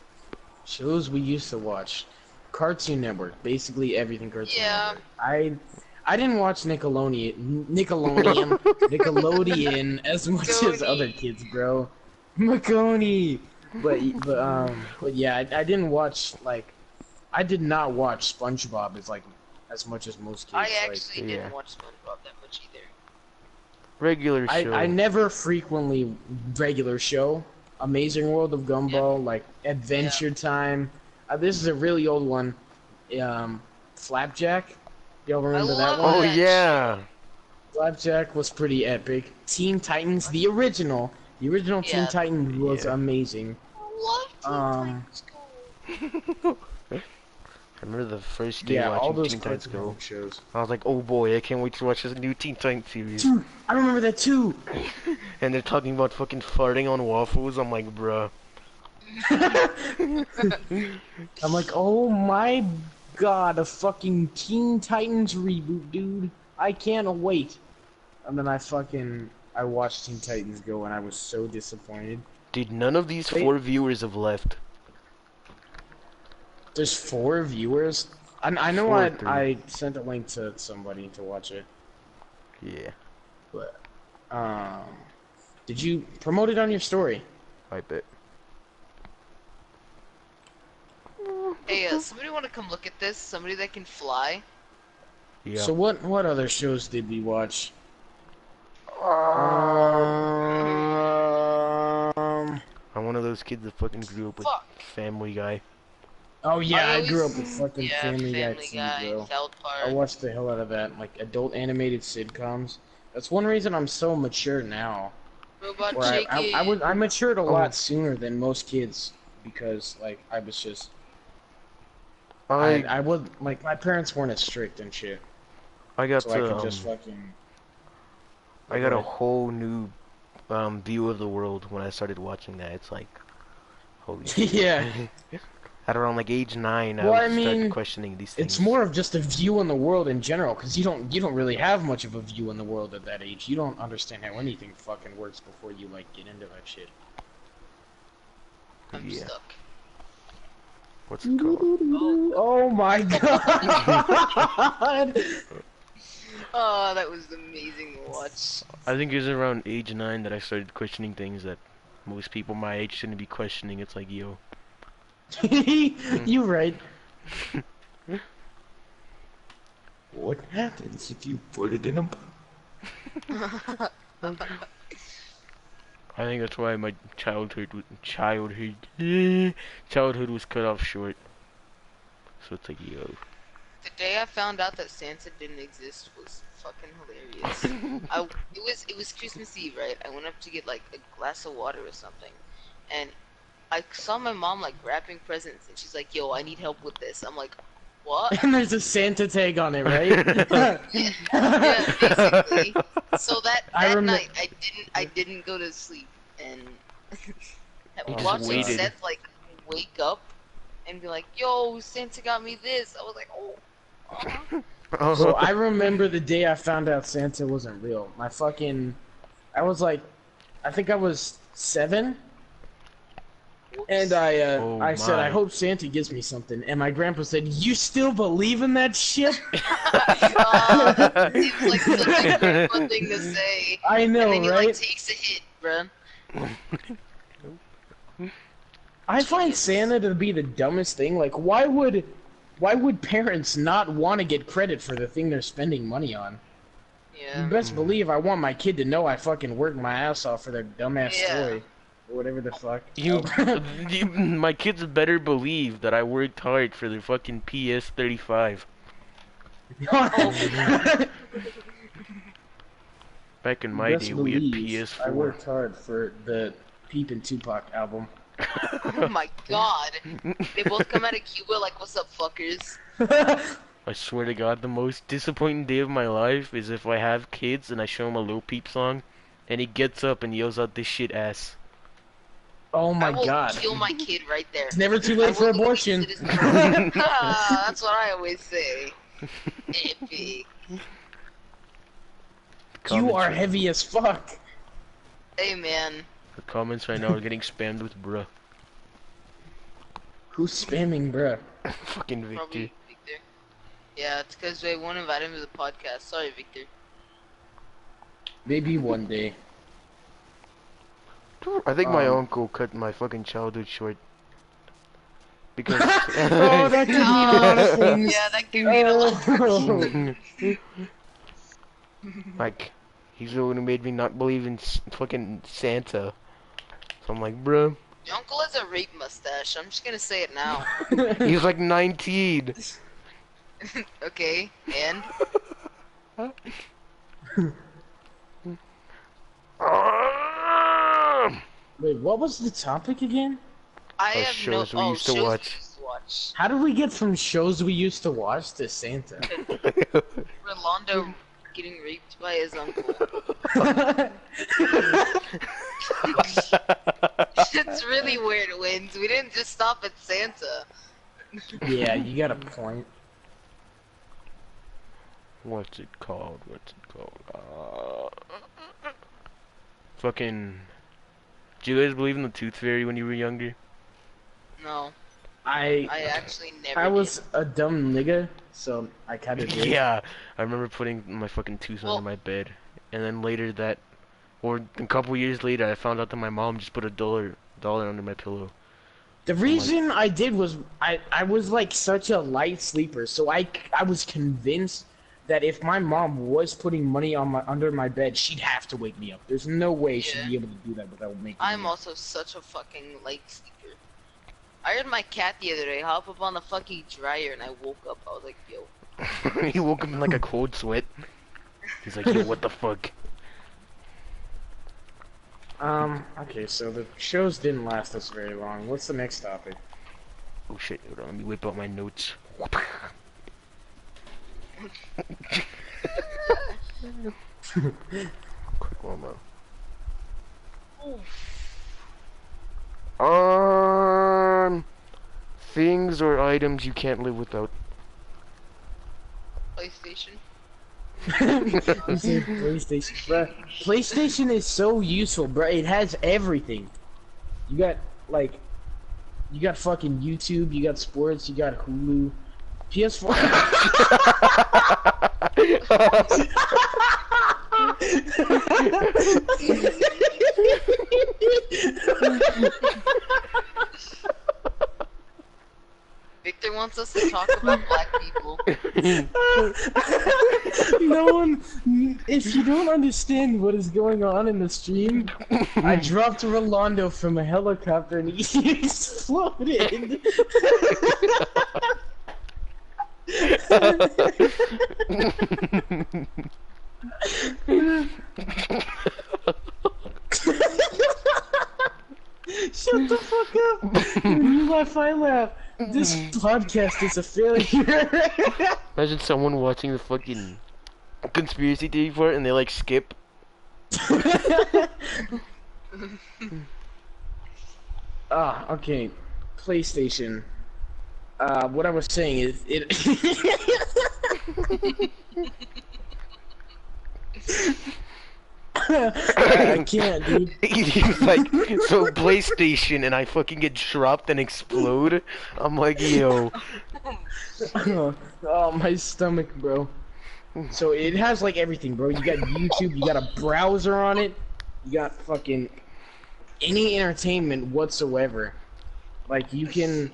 Shows we used to watch. Cartoon Network, basically everything Cartoon Yeah. Network. I didn't watch Nickelodeon as much as other kids, bro. Maconi. But yeah, I didn't watch I did not watch SpongeBob as much as most kids. I actually yeah. didn't watch SpongeBob that much either. Regular show. I never frequently regular show. Amazing World of Gumball, like Adventure Time. This is a really old one. Flapjack. Y'all remember that one? Oh yeah. Flapjack was pretty epic. Teen Titans, the original Teen Titans was amazing. I remember the first day all watching those Teen Titans Go. shows. I was like, oh boy, I can't wait to watch this new Teen Titans series. Dude, I remember that too. And they're talking about fucking farting on waffles. I'm like, bruh. I'm like, oh my god, a fucking Teen Titans reboot, dude. I can't wait. And then I watched Teen Titans Go and I was so disappointed. Dude, none of these 4 viewers have left. There's 4 viewers? I know 4 or 3. I sent a link to somebody to watch it. Yeah, But, did you promote it on your story? I bet. Hey, somebody want to come look at this? Somebody that can fly? Yeah. So what other shows did we watch? I'm one of those kids that fucking grew up with Family Guy. Oh yeah, I grew up always- with fucking Family Guy too, bro. South I Park. watched the hell out of that, like adult animated sitcoms. That's one reason I'm so mature now. Robot Where Chicken. I matured a lot sooner than most kids because like I was just I would like my parents weren't as strict and shit, I got so I could just fucking. I got a whole new view of the world when I started watching that. It's like, holy shit. Yeah. At around like age 9, Well, I I would mean, start questioning these things. It's more of just a view on the world in general, because you don't really have much of a view on the world at that age. You don't understand how anything fucking works before you like get into that shit. I'm stuck. What's it called? Oh my god! Oh, that was amazing to watch. I think it was around age 9 that I started questioning things that most people my age shouldn't be questioning. It's like, yo. You right. What happens if you put it in a I think that's why my childhood was cut off short. So it's like, yo. The day I found out that Santa didn't exist was fucking hilarious. It was Christmas Eve, right? I went up to get like a glass of water or something, and I saw my mom like wrapping presents, and she's like, "Yo, I need help with this." I'm like, "What?" And there's a Santa tag on it, right? Yeah, basically. So that night, I didn't go to sleep, and You just watching waited. Seth like wake up and be like, "Yo, Santa got me this." I was like, "Oh." So I remember the day I found out Santa wasn't real. I think I was 7, and I said, I hope Santa gives me something, and my grandpa said, "You still believe in that shit?" That seems like such a good fun thing to say. I know, And then he right? like takes a hit, bruh. I find Santa to be the dumbest thing. Like, why would parents not want to get credit for the thing they're spending money on? Yeah. You best believe I want my kid to know I fucking worked my ass off for their dumbass toy. Or whatever the fuck. My kids better believe that I worked hard for the fucking PS35. Back in my day, we had PS4. I worked hard for the Peep and Tupac album. Oh my god. They both come out of Cuba like, "What's up, fuckers?" I swear to God, the most disappointing day of my life is if I have kids and I show him a Lil Peep song, and he gets up and yells out this shit ass. Oh my I will god. kill my kid right there. It's never too late for abortion. That's what I always say. Epic. You are heavy as fuck. Hey man, The comments right now are getting spammed with bruh. Who's spamming, bruh? Fucking Victor. Probably Victor. Yeah, it's because they won't invite him to the podcast. Sorry, Victor. Maybe one day. I think my uncle cut my fucking childhood short. Because Oh, that could mean a lot of things. Yeah, that could mean a lot. like, he's the one who made me not believe in fucking Santa. So I'm like, bruh. Your uncle has a rape mustache. I'm just gonna say it now. He's like 19. Okay, and? Wait, what was the topic again? I Oh, have shows no. we Oh, used to shows watch. we used to watch. How did we get from shows we used to watch to Santa? Rolando getting raped by his uncle. It's really weird, Wins. We didn't just stop at Santa. Yeah, you got a point. What's it called? Fucking. Did you guys believe in the tooth fairy when you were younger? No, I I actually never. I was did. a dumb nigga, so I kind of did. Yeah, I remember putting my fucking tooth Well- under my bed, and then later that, or a couple years later, I found out that my mom just put a dollar under my pillow. The reason I did was I was like such a light sleeper, so I was convinced that if my mom was putting money on under my bed, she'd have to wake me up. There's no way she'd Yeah. be able to do that without making I'm me. also such a fucking light sleeper. I heard my cat the other day hop up on the fucking dryer, and I woke up. I was like, yo. He woke up in like a cold sweat. He's like, yo, what the fuck? Okay, so the shows didn't last us very long. What's the next topic? Oh shit, hold on, let me whip out my notes. Quick warm up. Things or items you can't live without. PlayStation. You said PlayStation, bruh. PlayStation is so useful, bruh. It has everything. You got you got fucking YouTube, you got sports, you got Hulu, PS4. Victor wants us to talk about black people. No one, if you don't understand what is going on in the stream, I dropped Rolando from a helicopter and he exploded. Shut the fuck up! You laugh, I laugh. This podcast is a failure. Imagine someone watching the fucking conspiracy theory for it and they like skip. Okay. PlayStation. What I was saying is it. I can't, dude. He's like, so PlayStation, and I fucking get dropped and explode. I'm like, yo. Oh, my stomach, bro. So it has like everything, bro. You got YouTube, you got a browser on it, you got fucking any entertainment whatsoever. Like you can,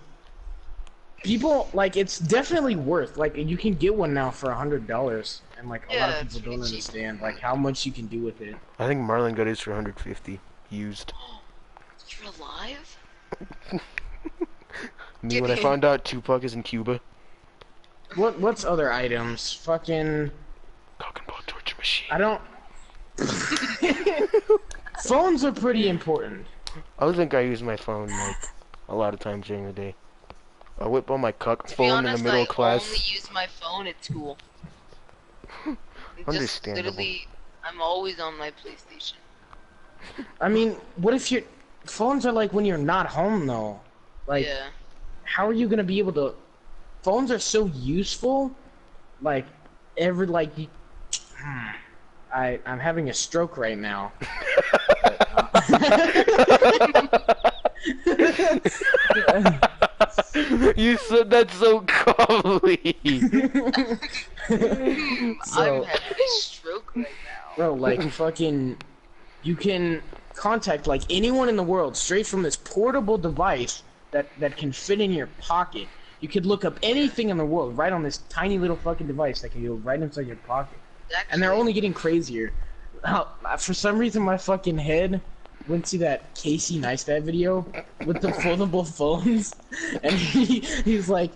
people like it's definitely worth. Like you can get one now for $100, and like a lot Yeah, of it's people don't pretty cheap. understand like how much you can do with it. I think Marlon got his for 150 used. You're alive? Me when I found out Tupac is in Cuba. What's other items? Fucking. Cockenball torture machine. I don't. Phones are pretty important. I would think I use my phone like a lot of times during the day. I whip on my cock To be phone honest, in the middle I of class. only use my phone at school. Just Understandable. literally, I'm always on my PlayStation. I mean, what if your phones are like when you're not home though? Like, Yeah. how are you gonna be able to? Phones are so useful. Like, I'm having a stroke right now. You said that so calmly. I'm So, having a stroke right now. bro, like fucking, you can contact like anyone in the world straight from this portable device that can fit in your pocket. You could look up anything in the world right on this tiny little fucking device that can go right inside your pocket. And they're only getting crazier. For some reason, my fucking head went to that Casey Neistat video with the foldable phones, and he's like,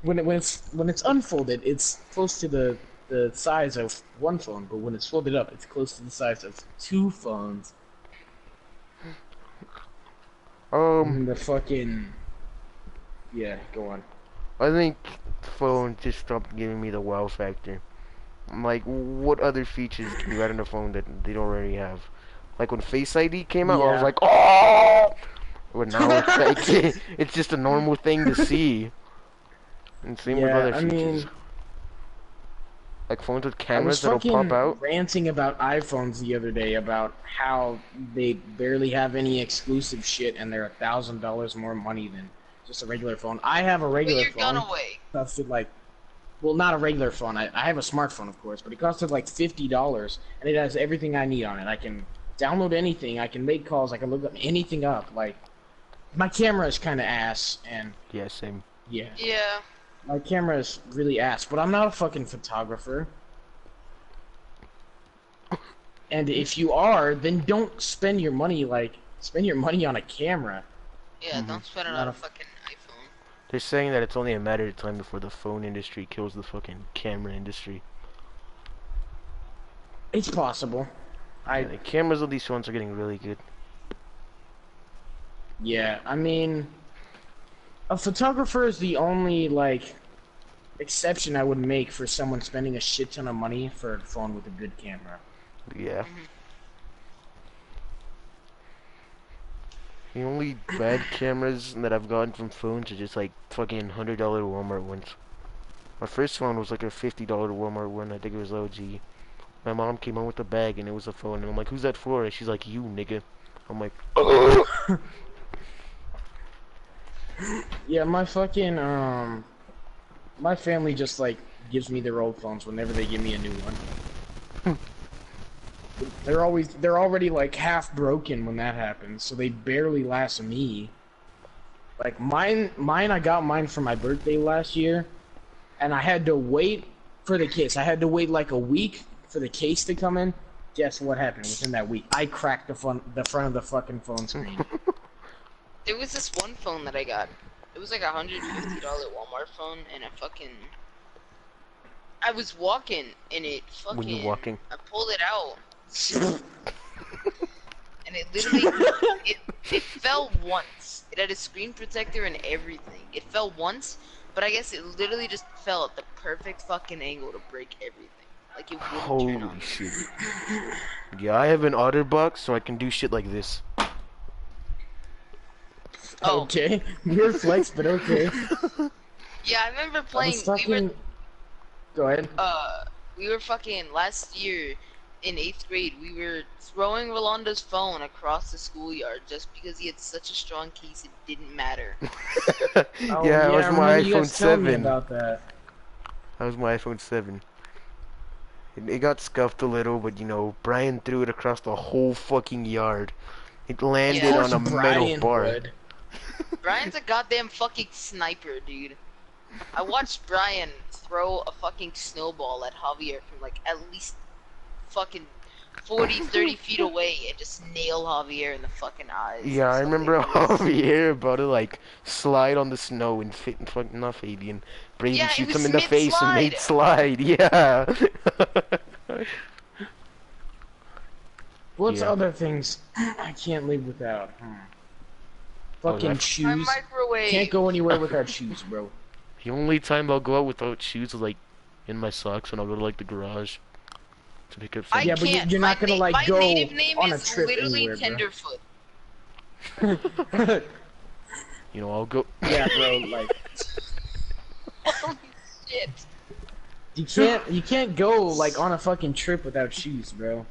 when it's unfolded, it's close to the size of one phone, but when it's folded up, it's close to the size of two phones. And the fucking yeah, go on. I think phones just stopped giving me the wow factor. I'm like, what other features can you add on the phone that they don't already have? Like when Face ID came out, I was Yeah. like, oh! But now it's like, it's just a normal thing to see. And same with other I features. mean, Like phones with I was cameras that'll fucking pop out. ranting about iPhones the other day about how they barely have any exclusive shit and they're $1,000 more money than just a regular phone. I have a Put regular your gun phone. away. Costed like, well, not a regular phone. I have a smartphone, of course, but it costed like $50, and it has everything I need on it. I can download anything. I can make calls. I can look up anything up. Like, my camera is kind of ass, and Yeah, same. yeah. Yeah. My camera is really ass, but I'm not a fucking photographer. And if you are, then don't spend your money, spend your money on a camera. Yeah, don't spend it Not on a a fucking iPhone. They're saying that it's only a matter of time before the phone industry kills the fucking camera industry. It's possible. Yeah, the cameras of these phones are getting really good. Yeah, I mean, a photographer is the only, exception I would make for someone spending a shit ton of money for a phone with a good camera. Yeah. The only bad cameras that I've gotten from phones are just like fucking $100 Walmart ones. My first phone was like a $50 Walmart one. I think it was LG. My mom came home with a bag and it was a phone, and I'm like, "Who's that for?" And she's like, "You, nigga." I'm like, "Ugh." Yeah, my fucking, my family just, gives me their old phones whenever they give me a new one. They're already, half broken when that happens, so they barely last me. Like, I got mine for my birthday last year, and I had to wait for the case. I had to wait, a week for the case to come in. Guess what happened within that week? I cracked the front of the fucking phone screen. There was this one phone that I got. It was like a $150 Walmart phone, and I was walking, and it fucking. When you're walking. I pulled it out, and it literally it fell once. It had a screen protector and everything. It fell once, but I guess it literally just fell at the perfect fucking angle to break everything. Like it wouldn't turn on. Holy shit. Yeah, I have an OtterBox, so I can do shit like this. Oh. Okay, weird flex, but okay. Yeah, I remember playing. Go ahead. We were fucking last year in 8th grade. We were throwing Rolando's phone across the schoolyard just because he had such a strong case. It didn't matter. Yeah, it was my iPhone 7. About that. That was my iPhone 7. It got scuffed a little, but you know, Brian threw it across the whole fucking yard. It landed Yeah. on a metal bar. Would. Brian's a goddamn fucking sniper, dude. I watched Brian throw a fucking snowball at Javier from like at least fucking 40, 30 feet away and just nail Javier in the fucking eyes. Yeah, I remember Javier about to like slide on the snow and fucking not Fabian. Brayden Yeah, it shoots was him in the face and made slide. Yeah. What's Yeah. other things I can't live without? Fucking that's- shoes. My microwave. Can't go anywhere without shoes, bro. The only time I'll go out without shoes is like in my socks when I'll go to like the garage to pick up I some. Yeah, but can't. you're not gonna, my go native name on a is trip literally anywhere, bro. Tenderfoot. You know, I'll go. Yeah, bro. Holy shit. You can't go on a fucking trip without shoes, bro.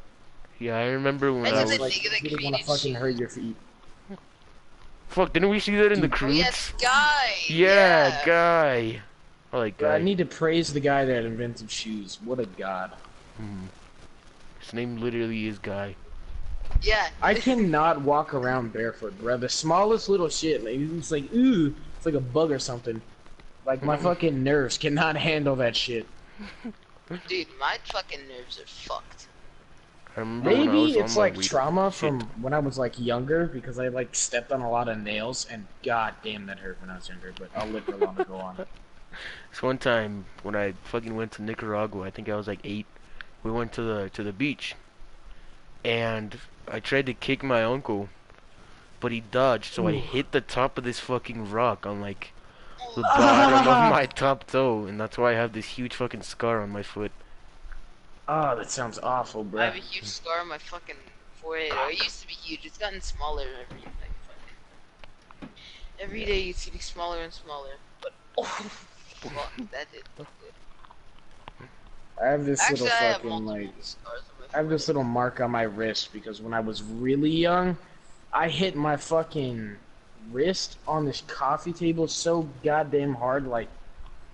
Yeah, I remember when Imagine I the was... Like, nigga that you don't wanna created fucking shoes. hurt your feet. Fuck, didn't we see that in the Oh yes, cruise? Guy. Yeah, Guy. I like Bro, I Guy. need to praise the guy that invented shoes. What a god. His name literally is Guy. Yeah. I cannot walk around barefoot, bro. The smallest little shit, like, it's like, ooh, it's like a bug or something. Like, my fucking nerves cannot handle that shit. Dude, my fucking nerves are fucked. I remember when I Maybe was on it's my like weed. trauma Shit. from when I was like younger, because I like stepped on a lot of nails, and god damn that hurt when I was younger, but I'll live for long to go on. This one time when I fucking went to Nicaragua, I think I was like 8. We went to the beach, and I tried to kick my uncle, but he dodged, so I Ooh. hit the top of this fucking rock on like the bottom of my top toe, and that's why I have this huge fucking scar on my foot. Oh, that sounds awful, bro. I have a huge scar on my fucking forehead. Or it used to be huge. It's gotten smaller every day. It's getting smaller and smaller. But oh, fuck, that did look good. I have this Actually, I little have fucking multiple like, scars on my I have this little mark on my wrist because when I was really young, I hit my fucking wrist on this coffee table so goddamn hard. Like,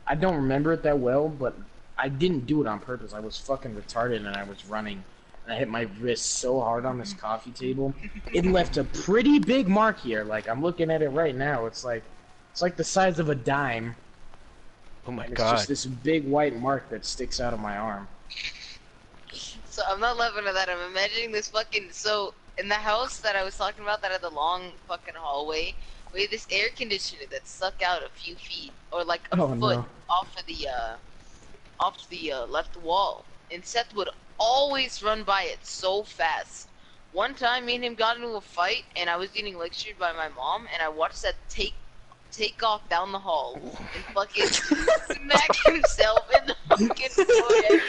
I don't remember it that well, but I didn't do it on purpose. I was fucking retarded and I was running. And I hit my wrist so hard on this coffee table. It left a pretty big mark here. Like, I'm looking at it right now. It's like the size of a dime. Oh my And it's god. just this big white mark that sticks out of my arm. So I'm not laughing at that. I'm imagining this fucking. So in the house that I was talking about, that had the long fucking hallway, we had this air conditioner that stuck out a few feet or like a Oh, foot no. off the left wall. And Seth would always run by it so fast. One time, me and him got into a fight, and I was getting lectured by my mom, and I watched Seth take off down the hall and fucking smack himself in the fucking forehead.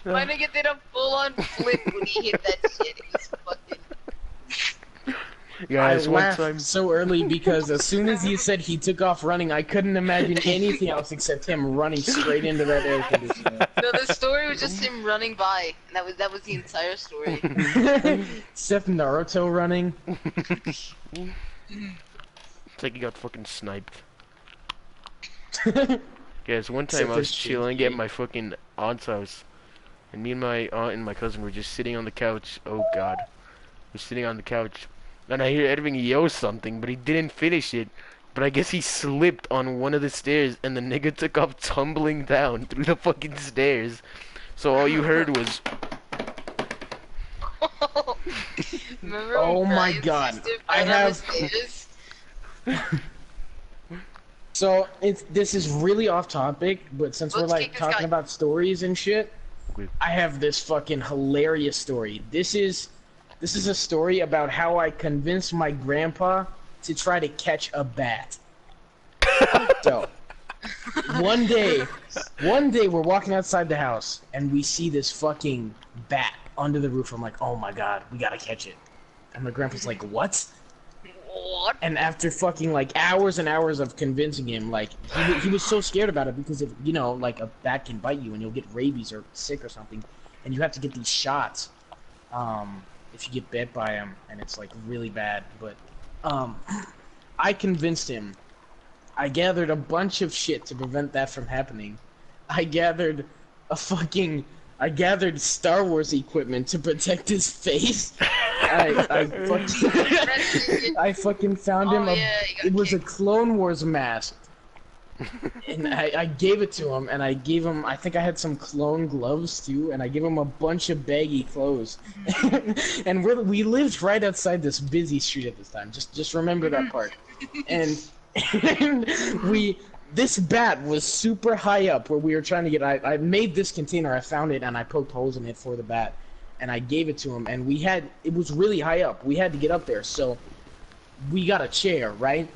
My nigga did a full-on flip when he hit that shit. It was fucking. Guys, I one laughed time. so early because as soon as he said he took off running, I couldn't imagine anything else except him running straight into that air conditioner. No, the story was just him running by, and that was the entire story. Seth Naruto running. It's like he got fucking sniped. Guys, one time Except I for was chilling at Shinji. my fucking aunt's house, and me and my aunt and my cousin were just sitting on the couch. Oh god. We're sitting on the couch, and I hear Edwin yell something, but he didn't finish it. But I guess he slipped on one of the stairs, and the nigga took off tumbling down through the fucking stairs. So all you heard was... Remember Oh when my Brian's God. sister I fell down the have- stairs? So this is really off topic, but since we're Let's like kick this talking guy. about stories and shit, Wait. I have this fucking hilarious story. This is a story about how I convinced my grandpa to try to catch a bat. So, one day we're walking outside the house and we see this fucking bat under the roof. I'm like, oh my god, we gotta catch it. And my grandpa's like, what? What? And after fucking like hours and hours of convincing him, like he was so scared about it because if you know like a bat can bite you and you'll get rabies or sick or something, and you have to get these shots if you get bit by him, and it's like really bad. But I convinced him. I gathered a bunch of shit to prevent that from happening. I gathered Star Wars equipment to protect his face. I fucking found him. Oh, yeah, you got It was a kicked. Clone Wars mask, and I gave it to him. And I gave him. I think I had some clone gloves too, and I gave him a bunch of baggy clothes. And we lived right outside this busy street at this time. Just remember that part. And this bat was super high up where we were trying to get. I made this container. I found it and I poked holes in it for the bat. And I gave it to him, and it was really high up. We had to get up there, so we got a chair, right?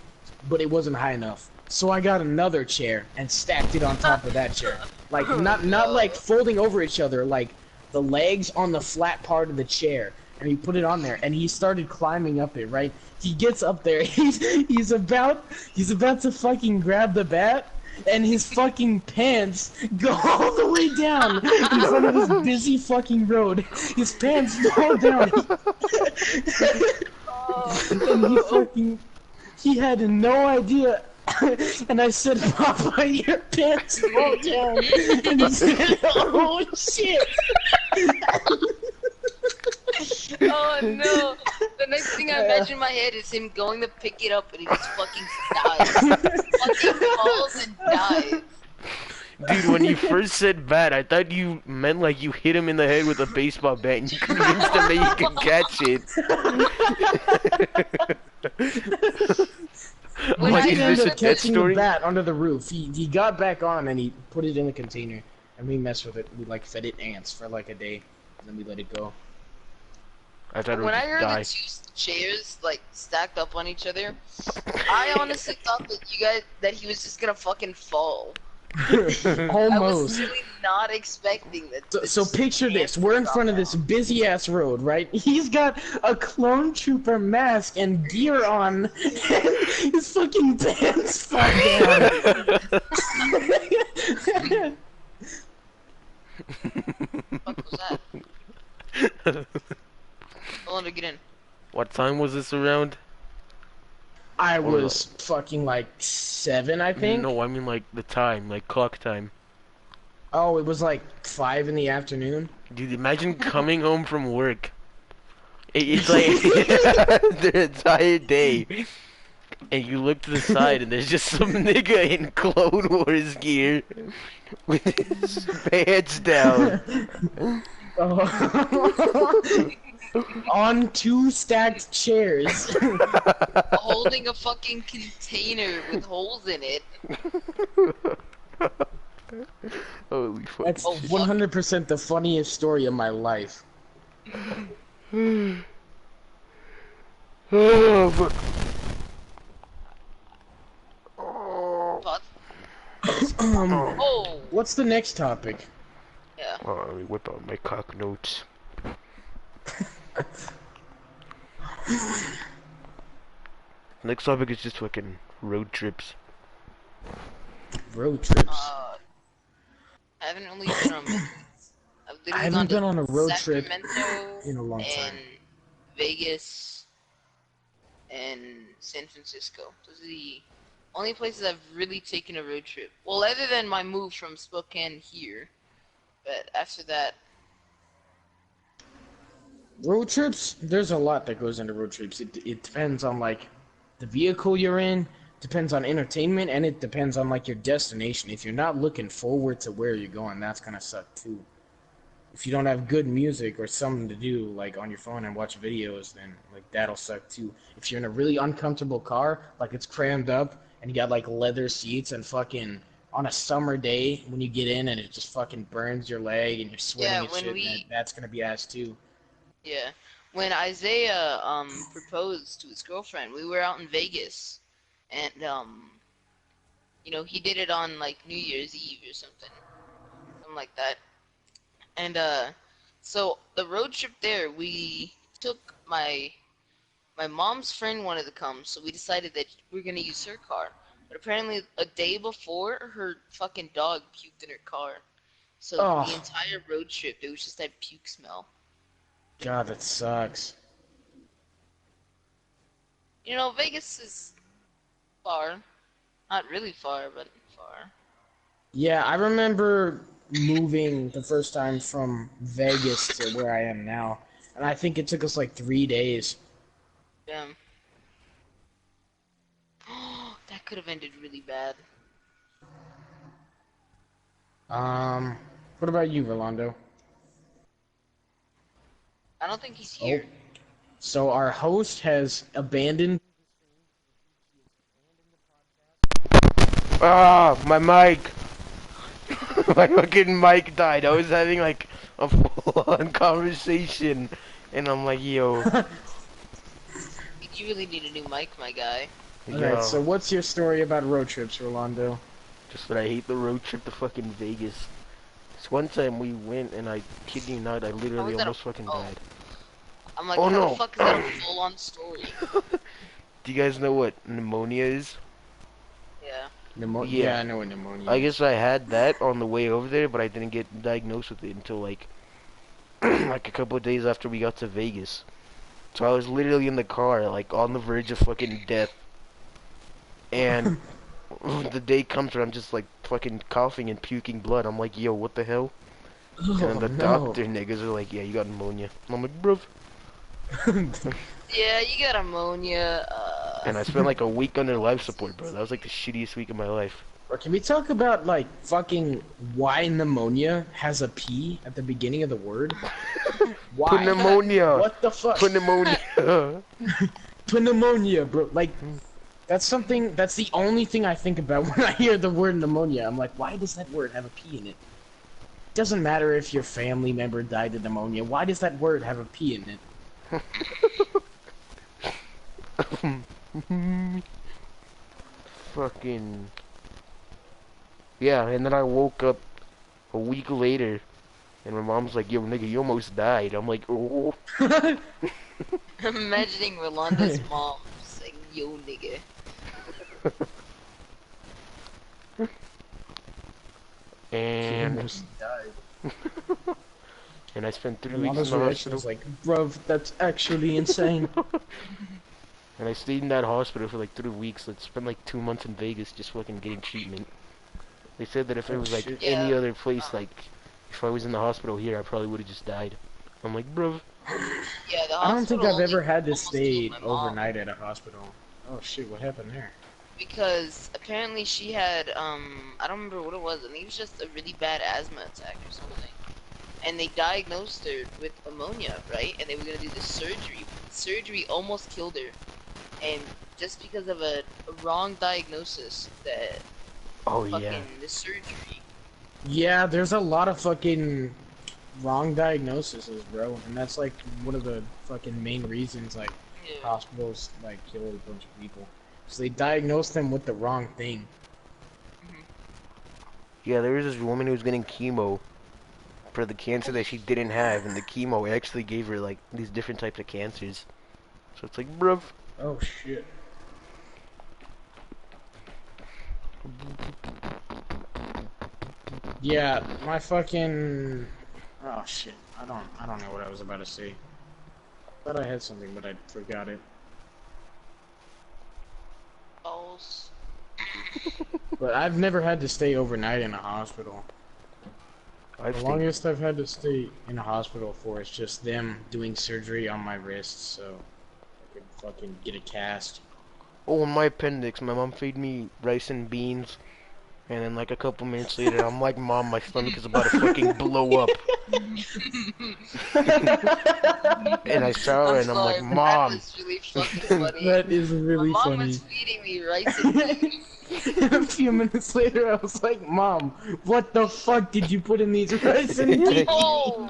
But it wasn't high enough. So I got another chair and stacked it on top of that chair. Like, not like folding over each other, like the legs on the flat part of the chair. And he put it on there, and he started climbing up it, right? He gets up there, he's about to fucking grab the bat, and his fucking pants go all the way down in front of this busy fucking road. His pants fall down. And he had no idea. And I said, Papa, your pants fall down. And he said, oh shit. Oh no! The next thing I imagine in my head is him going to pick it up and he just fucking dies. Fucking falls and dies. Dude, when you first said bat, I thought you meant like you hit him in the head with a baseball bat and you convinced him that you could catch it. When Like, I is ended this a up death catching story? the bat under the roof. He got back on and he put it in the container. And we messed with it. We like fed it ants for like a day. And then we let it go. I thought it would When I just heard die. the two chairs like stacked up on each other, I honestly thought that he was just gonna fucking fall. I was Almost. really not expecting that. So picture this. We're in front of this busy ass road, right? He's got a clone trooper mask and gear on, and his fucking pants fall down. What was that? I want to get in. What time was this around? I was fucking like 7, I think. No, I mean like the time, like clock time. Oh, it was like 5 in the afternoon. Dude, imagine coming home from work. It's like the entire day. And you look to the side and there's just some nigga in Clone Wars gear with his pants down. On 2 stacked chairs. Holding a fucking container with holes in it. Holy fuck. That's Oh, fuck. 100% the funniest story of my life. Oh, fuck. But, Oh, oh, what's the next topic? yeah. Oh, let me whip out my cock notes. Next topic is just fucking road trips. Road trips. I haven't only been on. I've literally I haven't gone to been on a road trip Sacramento in a long and time. Vegas and San Francisco. Those are the only places I've really taken a road trip. Well, other than my move from Spokane here, but after that, Road trips, there's a lot that goes into road trips. It depends on like the vehicle you're in, depends on entertainment, and it depends on like your destination. If you're not looking forward to where you're going, that's gonna suck too. If you don't have good music or something to do like on your phone and watch videos, then like that'll suck too. If you're in a really uncomfortable car, like it's crammed up and you got like leather seats and fucking on a summer day when you get in and it just fucking burns your leg and you're sweating Yeah, and when shit, that's gonna be ass too. yeah, when Isaiah proposed to his girlfriend, we were out in Vegas, and you know, he did it on like New Year's Eve or something like that. And so the road trip there, we took my mom's friend wanted to come, so we decided that we are gonna use her car. But apparently, a day before, her fucking dog puked in her car. So Oh. the entire road trip, it was just that puke smell. God, that sucks. You know, Vegas is far. Not really far, but far. Yeah, I remember moving the first time from Vegas to where I am now, and I think it took us like 3 days. Damn. That could have ended really bad. What about you, Rolando? I don't think he's here. So our host has abandoned. Ah, my mic! My fucking mic died. I was having like a full-on conversation, and I'm like, yo. You really need a new mic, my guy. Alright, so what's your story about road trips, Rolando? Just that I hate the road trip to fucking Vegas. This one time we went, and I kid you not, I literally almost fucking died. I'm like, Oh, how no. the fuck is that a full-on story? Do you guys know what pneumonia is? Yeah. Yeah, Yeah, I know what pneumonia I is. guess I had that on the way over there, but I didn't get diagnosed with it until like like a couple of days after we got to Vegas. So I was literally in the car, like on the verge of fucking death, and the day comes where I'm just like fucking coughing and puking blood. I'm like, yo, what the hell? And then Oh the no. doctor niggas are like, yeah, you got pneumonia. And I'm like, bruv. Yeah, you got ammonia. And I spent like a week under life support, bro. That was like the shittiest week of my life. Or can we talk about like fucking why pneumonia has a P at the beginning of the word? Why? Pneumonia. What the fuck? Pneumonia. Pneumonia, bro. Like that's something. That's the only thing I think about when I hear the word pneumonia. I'm like, why does that word have a P in it? Doesn't matter if your family member died of pneumonia. Why does that word have a P in it? Fucking yeah, and then I woke up a week later, and my mom's like, "Yo, nigga, you almost died." I'm like, "Oh." I'm imagining Rolando's mom saying, "Yo, nigga." She And almost died. and I spent 3 weeks in Mama's the reaction hospital. was like, bruv, that's actually insane. And I stayed in that hospital for like 3 weeks. I spent like 2 months in Vegas just fucking getting treatment. They said that if it Oh, was like shit. any Yeah. other place, like if I was in the hospital here, I probably would have just died. I'm like, bruv. Yeah, the I don't think hospital I've ever only had to almost stay killed my mom. overnight at a hospital. Oh shit, what happened there? Because apparently she had, I don't remember what it was. I think it was just a really bad asthma attack or something. And they diagnosed her with ammonia, right? And they were gonna do the surgery. The surgery almost killed her. And just because of a wrong diagnosis, that Oh fucking, yeah. the surgery. Yeah, there's a lot of fucking wrong diagnoses, bro, and that's like one of the fucking main reasons like Yeah. hospitals like kill a bunch of people. So they diagnose them with the wrong thing. Yeah, there was this woman who was getting chemo for the cancer that she didn't have, and the chemo actually gave her like these different types of cancers. So it's like, bruv. Oh shit. Yeah, my fucking oh shit. I don't know what I was about to say. Thought I had something but I forgot it. Balls. But I've never had to stay overnight in a hospital. I've The stayed. longest I've had to stay in a hospital for is just them doing surgery on my wrists so I could fucking get a cast. Oh, my appendix. My mom fed me rice and beans, and then like a couple minutes later, I'm like, Mom, my stomach is about to fucking blow up. And I saw her, I'm and I'm like, sorry, but that Mom. was really fucking funny. That is really My mom funny. was feeding me rice and beans. A few minutes later, I was like, Mom, what the fuck did you put in these rice and beans? Oh!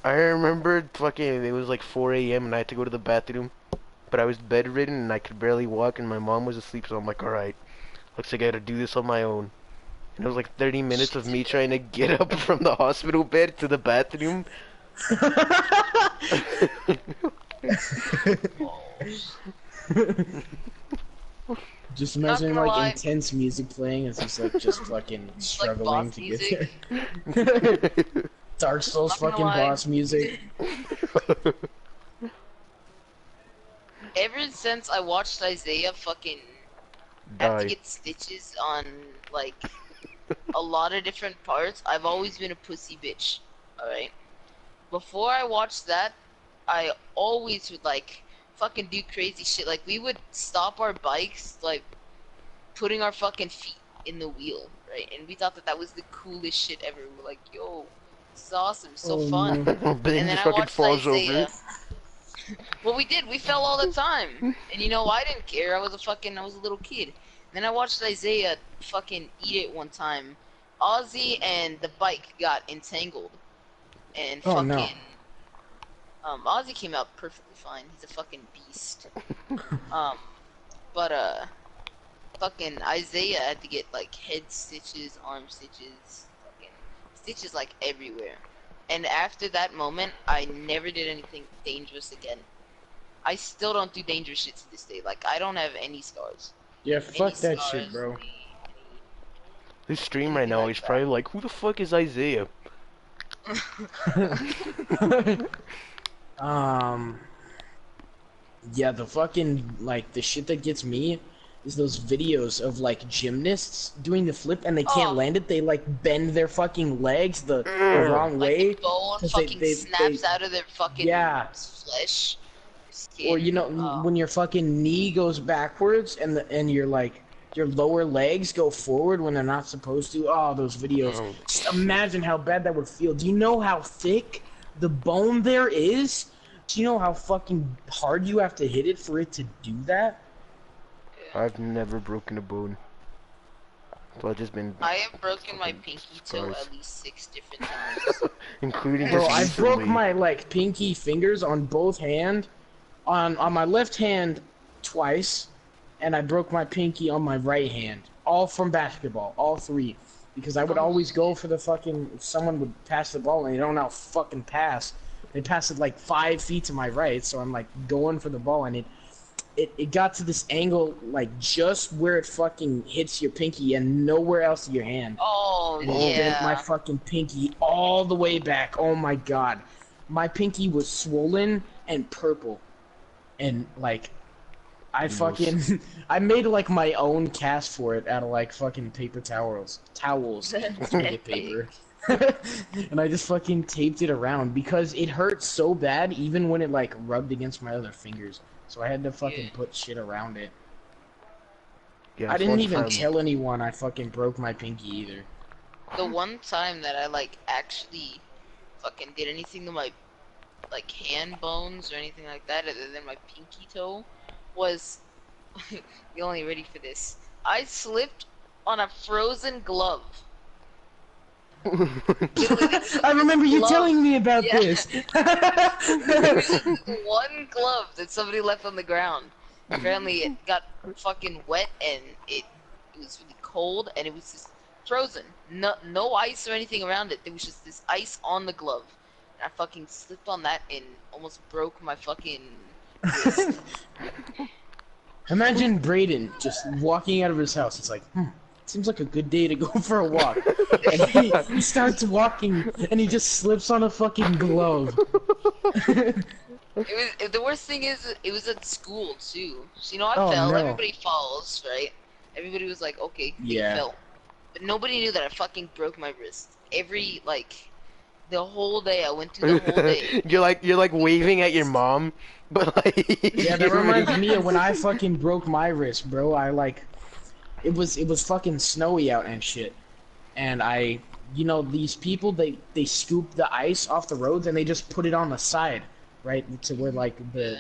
I remember fucking, it was like 4 a.m. and I had to go to the bathroom, but I was bedridden and I could barely walk, and my mom was asleep, so I'm like, alright, looks like I gotta do this on my own. And it was like 30 minutes of me trying to get up from the hospital bed to the bathroom. Just Not imagine gonna like lie. intense music playing as he's like just fucking struggling boss to music. get there. Dark Souls Not gonna fucking lie. boss music. Ever since I watched Isaiah fucking have to Die. get stitches on, like, a lot of different parts, I've always been a pussy bitch, alright? Before I watched that, I always would, like, fucking do crazy shit. Like, we would stop our bikes, like, putting our fucking feet in the wheel, right? And we thought that that was the coolest shit ever. We're like, yo, this is awesome, so Oh, fun. no. Ben And then just I fucking watched falls Isaiah. over. Well, we did. We fell all the time. And you know, I didn't care. I was a little kid. Then I watched Isaiah fucking eat it one time. Ozzy and the bike got entangled. And Oh, fucking, no. Ozzy came out perfectly fine. He's a fucking beast. But fucking Isaiah had to get, like, head stitches, arm stitches, fucking stitches, like, everywhere. And after that moment, I never did anything dangerous again. I still don't do dangerous shit to this day. Like, I don't have any scars. Yeah, any fuck that shit, scars, bro. This stream right anything now like is probably like, who the fuck is Isaiah? that. um, yeah, the fucking, like, the shit that gets me is those videos of, like, gymnasts doing the flip and they can't Oh, land it. They, like, bend their fucking legs the Mm. wrong like the way. bone 'Cause fucking snaps out of their fucking yeah. flesh, Or, skin. you know, Oh, when your fucking knee goes backwards and your, like, your lower legs go forward when they're not supposed to. Oh, those videos. Oh, Just imagine how bad that would feel. Do you know how thick the bone there is? Do you know how fucking hard you have to hit it for it to do that? yeah. I've never broken a bone. So I've just been, I have broken my fucking pinky toe scars. at least 6 different times. including Bro, just I broke recently. my, like, pinky fingers on both hand. On my left hand twice, and I broke my pinky on my right hand. All from basketball, all three. Because I would Oh, always go for the fucking, if someone would pass the ball and they don't know how to fucking pass, they pass it like 5 feet to my right, so I'm like going for the ball, and it got to this angle, like just where it fucking hits your pinky and nowhere else in your hand. Oh, And it bent my yeah. fucking pinky all the way back. Oh my god. My pinky was swollen and purple. And like I fucking I made like my own cast for it out of like fucking paper towels, toilet paper. And I just fucking taped it around because it hurt so bad even when it like rubbed against my other fingers. So I had to fucking Yeah. put shit around it. Yeah, I it's didn't one even time- tell anyone I fucking broke my pinky either. The one time that I like actually fucking did anything to my like hand bones or anything like that other than my pinky toe was you're only ready for this. I slipped on a frozen glove. Literally, I remember you glove. telling me about Yeah. this. there was just one glove that somebody left on the ground. Apparently it got fucking wet and it was really cold and it was just frozen. No ice or anything around it. There was just this ice on the glove. And I fucking slipped on that and almost broke my fucking wrist. Imagine Brayden just walking out of his house. It's like, seems like a good day to go for a walk. And he starts walking and he just slips on a fucking glove. The worst thing is it was at school too. So, you know, I Oh, fell. no. Everybody falls, right? Everybody was like, okay, you Yeah. fell. But nobody knew that I fucking broke my wrist. The whole day I went through the whole day. you're like waving at your mom, but like Yeah, that reminds me of when I fucking broke my wrist, bro. I like, it was fucking snowy out and shit. And you know, these people, they scoop the ice off the roads and they just put it on the side, right? To where like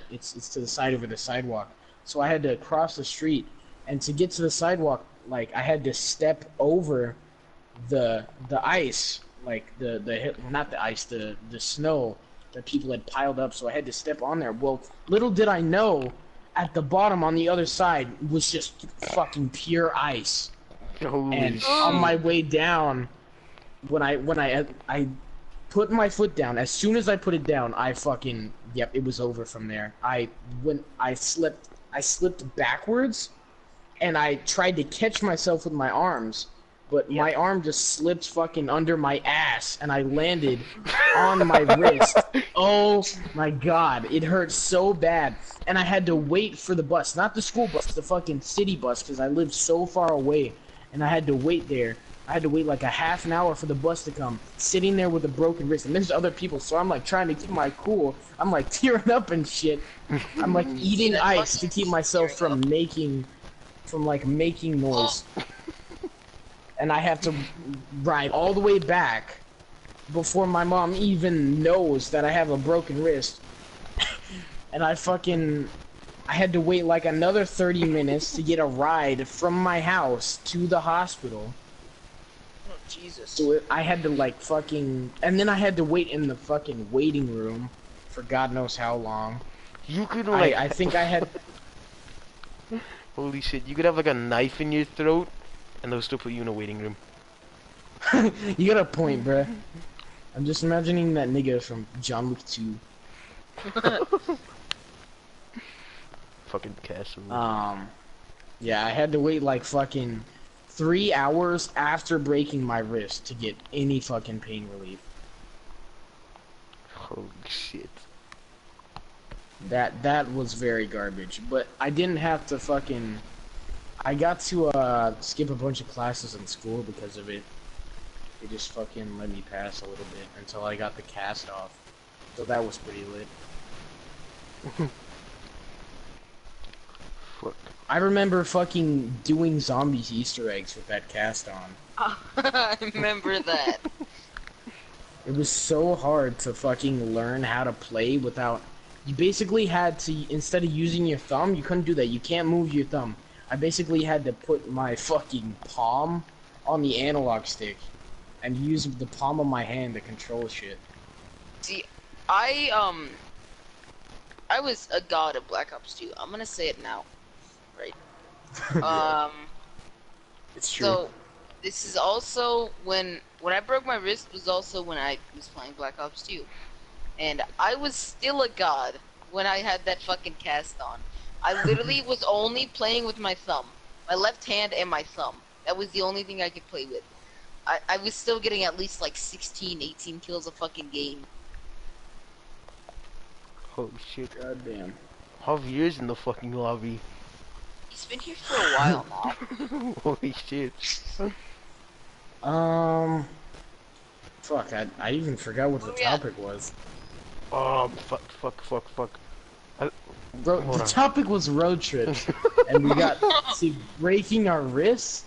it's to the side over the sidewalk. So I had to cross the street, and to get to the sidewalk, like I had to step over the ice, like not the ice, the snow that people had piled up. So I had to step on there. Well, little did I know, at the bottom on the other side was just fucking pure ice. holy And shit. on my way down, when I put my foot down, as soon as I put it down, I fucking, yep, it was over from there. I slipped backwards, and I tried to catch myself with my arms, but my arm just slipped fucking under my ass, and I landed on my wrist. Oh my god, it hurt so bad. And I had to wait for the bus, not the school bus, the fucking city bus, because I lived so far away, and I had to wait there. I had to wait like a half an hour for the bus to come, sitting there with a broken wrist, and there's other people, so I'm like trying to keep my cool. I'm like tearing up and shit. I'm like eating that ice to fucking keep myself tearing from making noise. And I have to ride all the way back before my mom even knows that I have a broken wrist. And I had to wait like another 30 minutes to get a ride from my house to the hospital. Oh, Jesus. So I had to like fucking, and then I had to wait in the fucking waiting room for God knows how long. You could like I think I had, holy shit, you could have like a knife in your throat and they'll still put you in a waiting room. you got a point, bruh. I'm just imagining that nigga from John Wick 2. Fucking castle. Yeah, I had to wait like fucking 3 hours after breaking my wrist to get any fucking pain relief. Holy shit. That was very garbage. But I didn't have to fucking... I got to skip a bunch of classes in school because of it. They just fucking let me pass a little bit until I got the cast off. So that was pretty lit. Fuck. I remember fucking doing zombies Easter eggs with that cast on. I remember that. It was so hard to fucking learn how to play without... You basically had to, instead of using your thumb, you couldn't do that. You can't move your thumb. I basically had to put my fucking palm on the analog stick and use the palm of my hand to control shit. See, I was a god of Black Ops 2. I'm gonna say it now, right? It's true. So this is also when I broke my wrist was also when I was playing Black Ops 2, and I was still a god when I had that fucking cast on. I literally was only playing with my thumb, my left hand and my thumb. That was the only thing I could play with. I was still getting at least like 16, 18 kills a fucking game. Holy shit. Goddamn. Javier's in the fucking lobby. He's been here for a while now. Holy shit. Fuck, I even forgot what the Oh, yeah. topic was. Fuck. Bro, Hold the on. topic was road trips, and we got, see, breaking our wrists.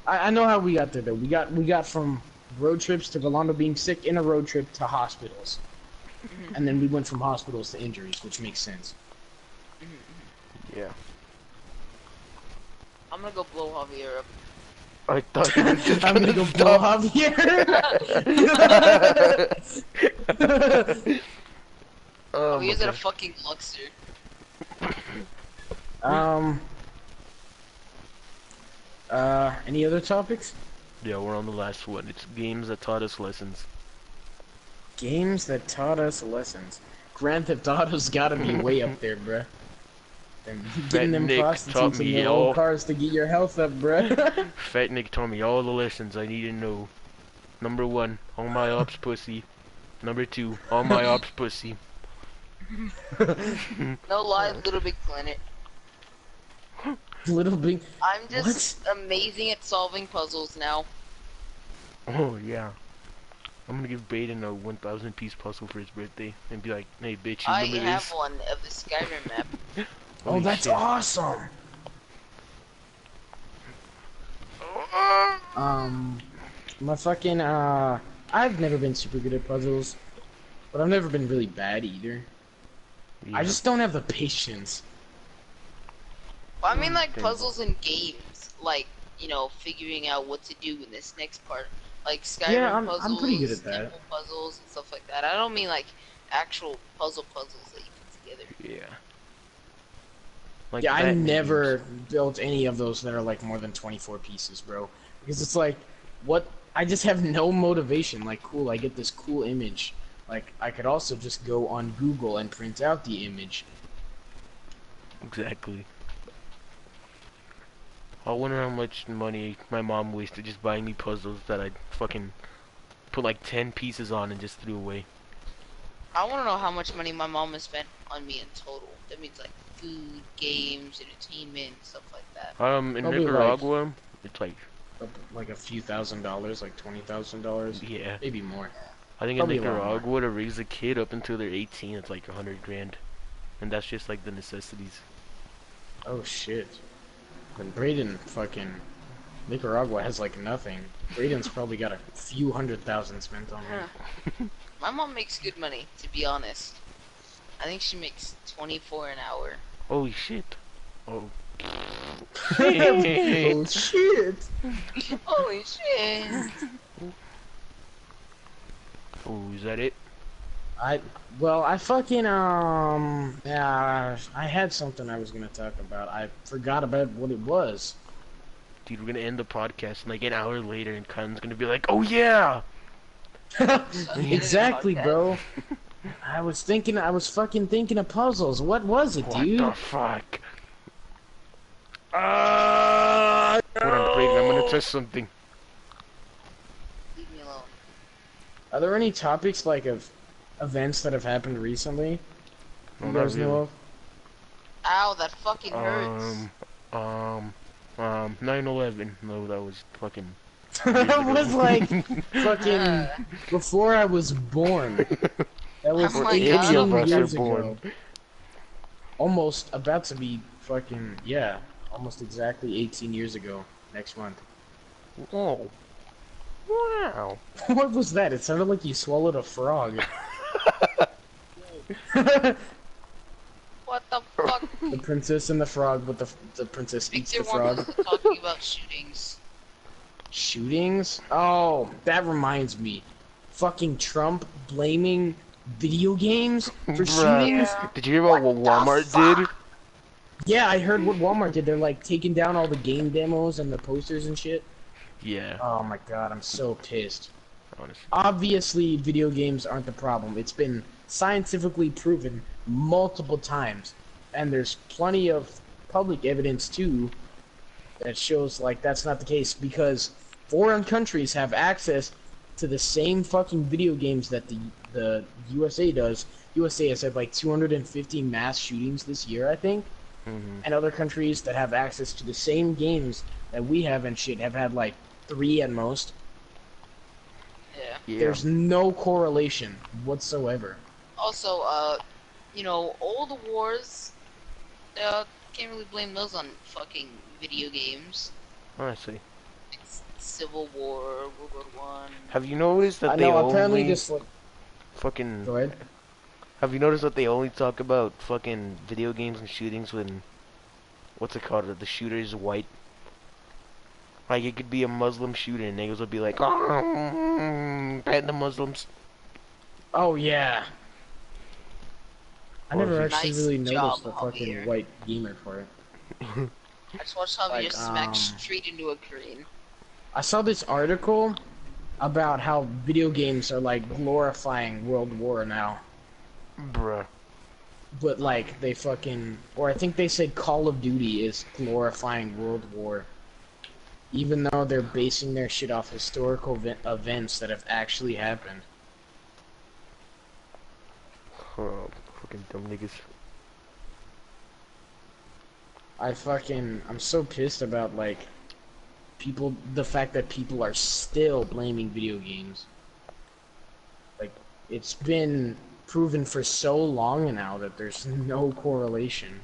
I know how we got there though. We got from road trips to Galando being sick in a road trip to hospitals. And then we went from hospitals to injuries, which makes sense. Yeah. I'm gonna go blow Javier up. I thought you were just I'm gonna go blow Javier. Oh, Javier's at a okay. fucking Luxor. Any other topics? Yeah, we're on the last one. It's games that taught us lessons. Games that taught us lessons. Grand Theft Auto's gotta be way up there, bruh. And getting them Nick taught prostitutes in me their all- old cars to get your health up, bruh. Fat Nick taught me all the lessons I need to know. Number 1, all my ops pussy. Number 2, all my ops pussy. No lie, Little Big Planet. Little big. I'm just amazing at solving puzzles now. Oh yeah. I'm gonna give Breydan a 1,000 piece puzzle for his birthday and be like, hey bitch, you I remember have this? one of the Skyrim map. Oh, Holy that's shit. awesome. My fucking I've never been super good at puzzles, but I've never been really bad either. Yeah. I just don't have the patience. Well, I mean, like Damn. puzzles in games, like, you know, figuring out what to do in this next part. Like Skyrim Yeah, I'm puzzles, pretty good at that. temple puzzles, and stuff like that. I don't mean like actual puzzles that you put together. Yeah. Like Yeah, I Batman never games. built any of those that are like more than 24 pieces, bro. Because it's like, what? I just have no motivation. Like, cool, I get this cool image. Like, I could also just go on Google and print out the image. Exactly. I wonder how much money my mom wasted just buying me puzzles that I fucking put like 10 pieces on and just threw away. I want to know how much money my mom has spent on me in total. That means like food, games, entertainment, stuff like that. In Probably Nicaragua, it's like, Up like a few $1,000s, like $20,000, yeah. maybe more. I think Probably in a lot more. Nicaragua to raise a kid up until they're 18, it's like 100 grand. And that's just like the necessities. Oh shit. Then Brayden fucking Nicaragua has like nothing. Brayden's probably got a few 100,000 spent on him. My mom makes good money, to be honest. I think she makes 24 an hour. Holy shit. Oh. Oh shit! Holy shit! Oh, is that it? I fucking yeah, I had something I was gonna talk about. I forgot about what it was. Dude, we're gonna end the podcast and like an hour later and Kylan's gonna be like, oh yeah! Exactly, Podcast. bro. I was fucking thinking of puzzles. What was it, What dude? the fuck? Ah! Hold on, Brayden, I'm gonna test something. Leave me alone. Are there any topics like of events that have happened recently No, you not guys know really. of? Ow, that fucking hurts. Um, 9/11. No, that was fucking years That was like ago. fucking before I was born. That was Oh Before my any god. of 18 us are years born. ago. Almost about to be fucking, yeah, almost exactly 18 years ago next month. Whoa. Wow. What was that? It sounded like you swallowed a frog. What the fuck? The princess and the frog, but the princess eats Victor the frog. wants us talking about shootings. Shootings? Oh, that reminds me. Fucking Trump blaming video games for Bruh. shootings? Yeah. Did you hear about what the Walmart fuck? did? Yeah, I heard what Walmart did. They're like taking down all the game demos and the posters and shit. Yeah, Oh my god, I'm so pissed. honestly. Obviously, video games aren't the problem. It's been scientifically proven multiple times. And there's plenty of public evidence, too, that shows, like, that's not the case. Because foreign countries have access to the same fucking video games that the USA does. USA has had, like, 250 mass shootings this year, I think. Mm-hmm. And other countries that have access to the same games that we have and shit have had, like, 3 at most. Yeah. Yeah. There's no correlation whatsoever. Also, you know, old wars, can't really blame those on fucking video games. Honestly. It's Civil War, World War One. Have you noticed that I they know, apparently only this, like... fucking... Go ahead. Have you noticed that they only talk about fucking video games and shootings when... What's it called? The shooter is white? Like, it could be a Muslim shooter and niggas would be like, oh, ban the Muslims. Oh, yeah. I Or never if actually Nice really job, noticed the fucking Javier. white gamer for it. I just watched Javier Like, smack straight into a crane. I saw this article about how video games are, like, glorifying World War now. Bruh. But, like, they fucking... Or I think they said Call of Duty is glorifying World War. Even though they're basing their shit off historical events that have actually happened. Oh, fucking dumb niggas. I'm so pissed about, like, the fact that people are still blaming video games. Like, it's been proven for so long now that there's no correlation.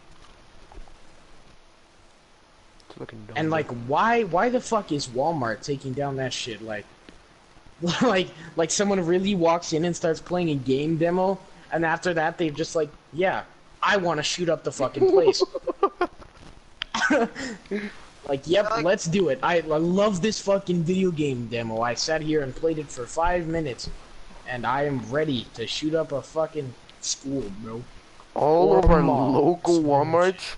It's fucking dumb. And, like, why the fuck is Walmart taking down that shit? Like, like someone really walks in and starts playing a game demo, and after that they've just like, yeah, I want to shoot up the fucking place. Like, yep, let's do it. I love this fucking video game demo. I sat here and played it for 5 minutes, and I am ready to shoot up a fucking school, bro. All or of our mall. local Walmarts,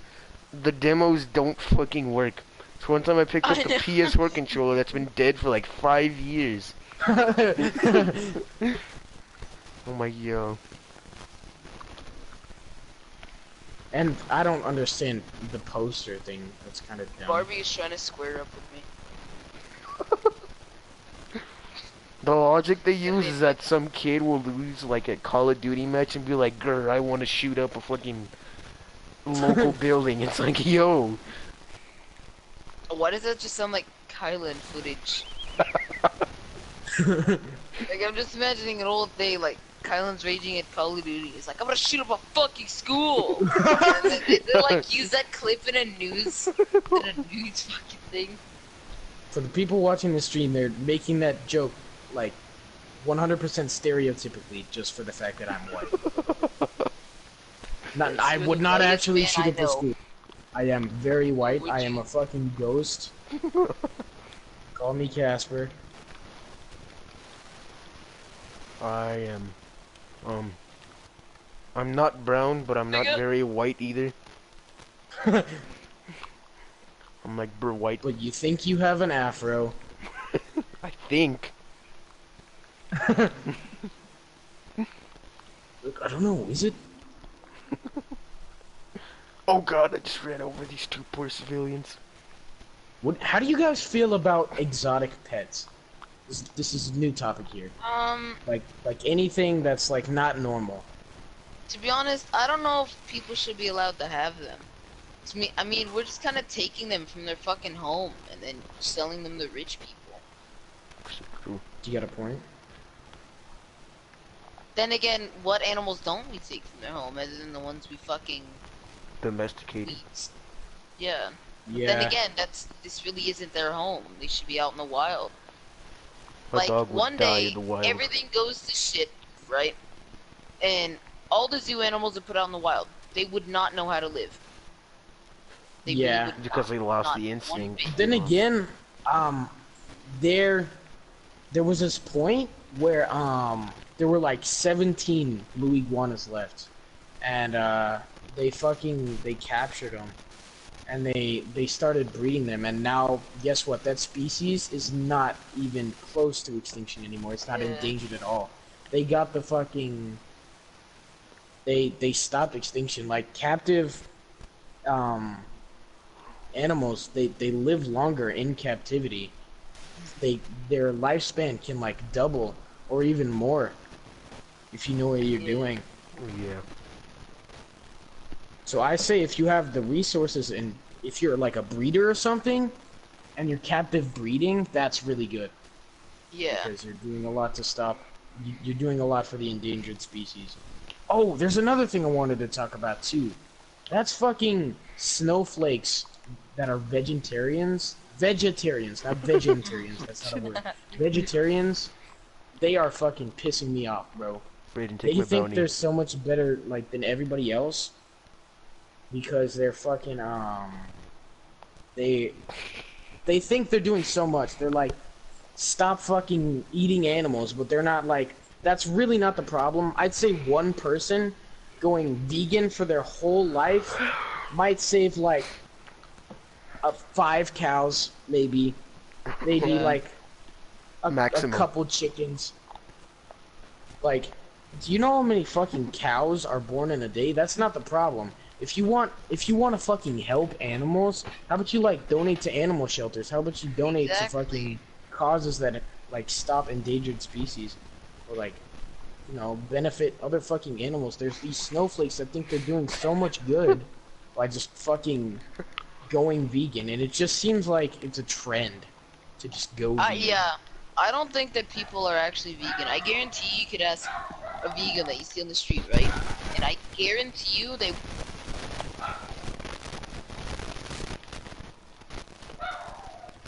the demos don't fucking work. So one time I picked up the PS4 controller that's been dead for like 5 years. Oh my god. And I don't understand the poster thing. That's kind of dumb. Barbie is trying to square up with me. The logic they use is that some kid will lose like a Call of Duty match and be like, grr, I want to shoot up a fucking local building. It's like, yo. Why does that just sound like kylan footage? Like, I'm just imagining an old day, like, Kylan's raging at Call of Duty. He's like, I'm gonna shoot up a fucking school! And then they like, use that clip in a news fucking thing. For the people watching the stream, they're making that joke, like, 100% stereotypically, just for the fact that I'm white. I would not whitest actually man shoot I up the know. school. I am very white. Would I am you? a fucking ghost. Call me Casper. I am, I'm not brown, but I'm not Nigga. very white either. I'm like white. But you think you have an afro. I think. Look, I don't know, is it? Oh god, I just ran over these two poor civilians. How do you guys feel about exotic pets? This is a new topic here. Like anything that's like not normal. To be honest, I don't know if people should be allowed to have them. To me, I mean, we're just kind of taking them from their fucking home and then selling them to rich people. True. Do you got a point? Then again, what animals don't we take from their home other than the ones we fucking Domesticated. eat? Yeah. Yeah. Then again, this really isn't their home. They should be out in the wild. A Like dog would one die day, in the wild. everything goes to shit, right? And all the zoo animals are put out in the wild. They would not know how to live. They Yeah. really would Because they not. lost Not the one instinct. bit. Then again, there was this point where there were like 17 blue iguanas left, and they captured them, and they started breeding them, and now guess what? That species is not even close to extinction anymore. It's not Yeah. endangered at all. They got the fucking they stopped extinction. Like captive animals, they live longer in captivity. Their lifespan can like double or even more if you know what you're doing. Yeah. So I say if you have the resources and if you're like a breeder or something and you're captive breeding, that's really good Yeah. because you're doing a lot to stop. You're doing a lot for the endangered species. Oh, there's another thing I wanted to talk about too. That's fucking snowflakes that are vegetarians. Vegetarians, not vegetarians. That's not a word. Vegetarians, they are fucking pissing me off, bro. Breydan, take They my think bounty. they're so much better, like, than everybody else because they're fucking they think they're doing so much. They're like, stop fucking eating animals, but they're not like. That's really not the problem. I'd say one person going vegan for their whole life might save like 5 cows, maybe Yeah. like a Maximum. couple chickens. Like, do you know how many fucking cows are born in a day? That's not the problem. If you want to fucking help animals, how about you like donate to animal shelters? How about you donate to Exactly. fucking causes that like stop endangered species or like, you know, benefit other fucking animals? There's these snowflakes that think they're doing so much good by just fucking going vegan, and it just seems like it's a trend to just go vegan. Yeah. I don't think that people are actually vegan. I guarantee you could ask a vegan that you see on the street, right? And I guarantee you they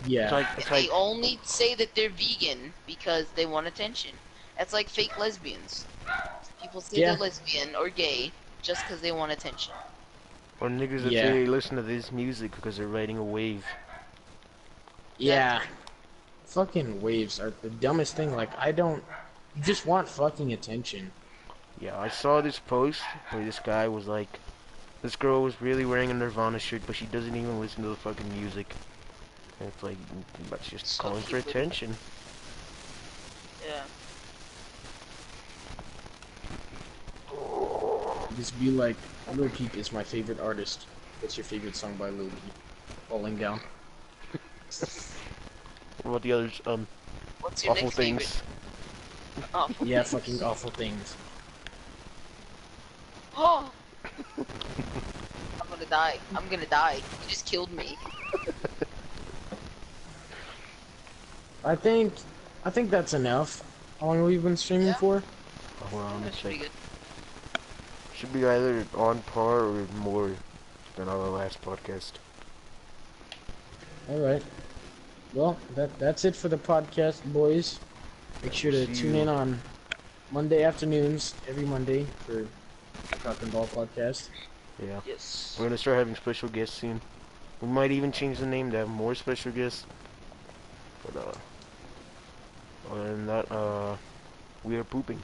Yeah. It's they like only say that they're vegan because they want attention. That's like fake lesbians. People say Yeah. they're lesbian or gay just because they want attention. or niggas that Yeah. say they listen to this music because they're riding a wave. Yeah. Fucking waves are the dumbest thing. Like, you just want fucking attention. Yeah, I saw this post where this guy was like, this girl was really wearing a Nirvana shirt, but she doesn't even listen to the fucking music. And it's like, that's just So calling for stupid. attention. Yeah. Just be like, Lil Peep is my favorite artist. What's your favorite song by Lil Peep? Falling Down. What about the others? What's your Awful next Things. favorite? Awful Yeah, Things. fucking Awful Things. Oh! I'm gonna die. I'm gonna die. You just killed me. I think that's enough. How long have we been streaming Yeah. for? Hold on, That it's should be like, good. should be either on par or more than our last podcast. Alright. Well, that's it for the podcast, boys. Make sure to See tune you. in on Monday afternoons, every Monday, for the Cockenball podcast. Yeah. Yes. We're gonna start having special guests soon. We might even change the name to have more special guests. But, other than that, we are pooping.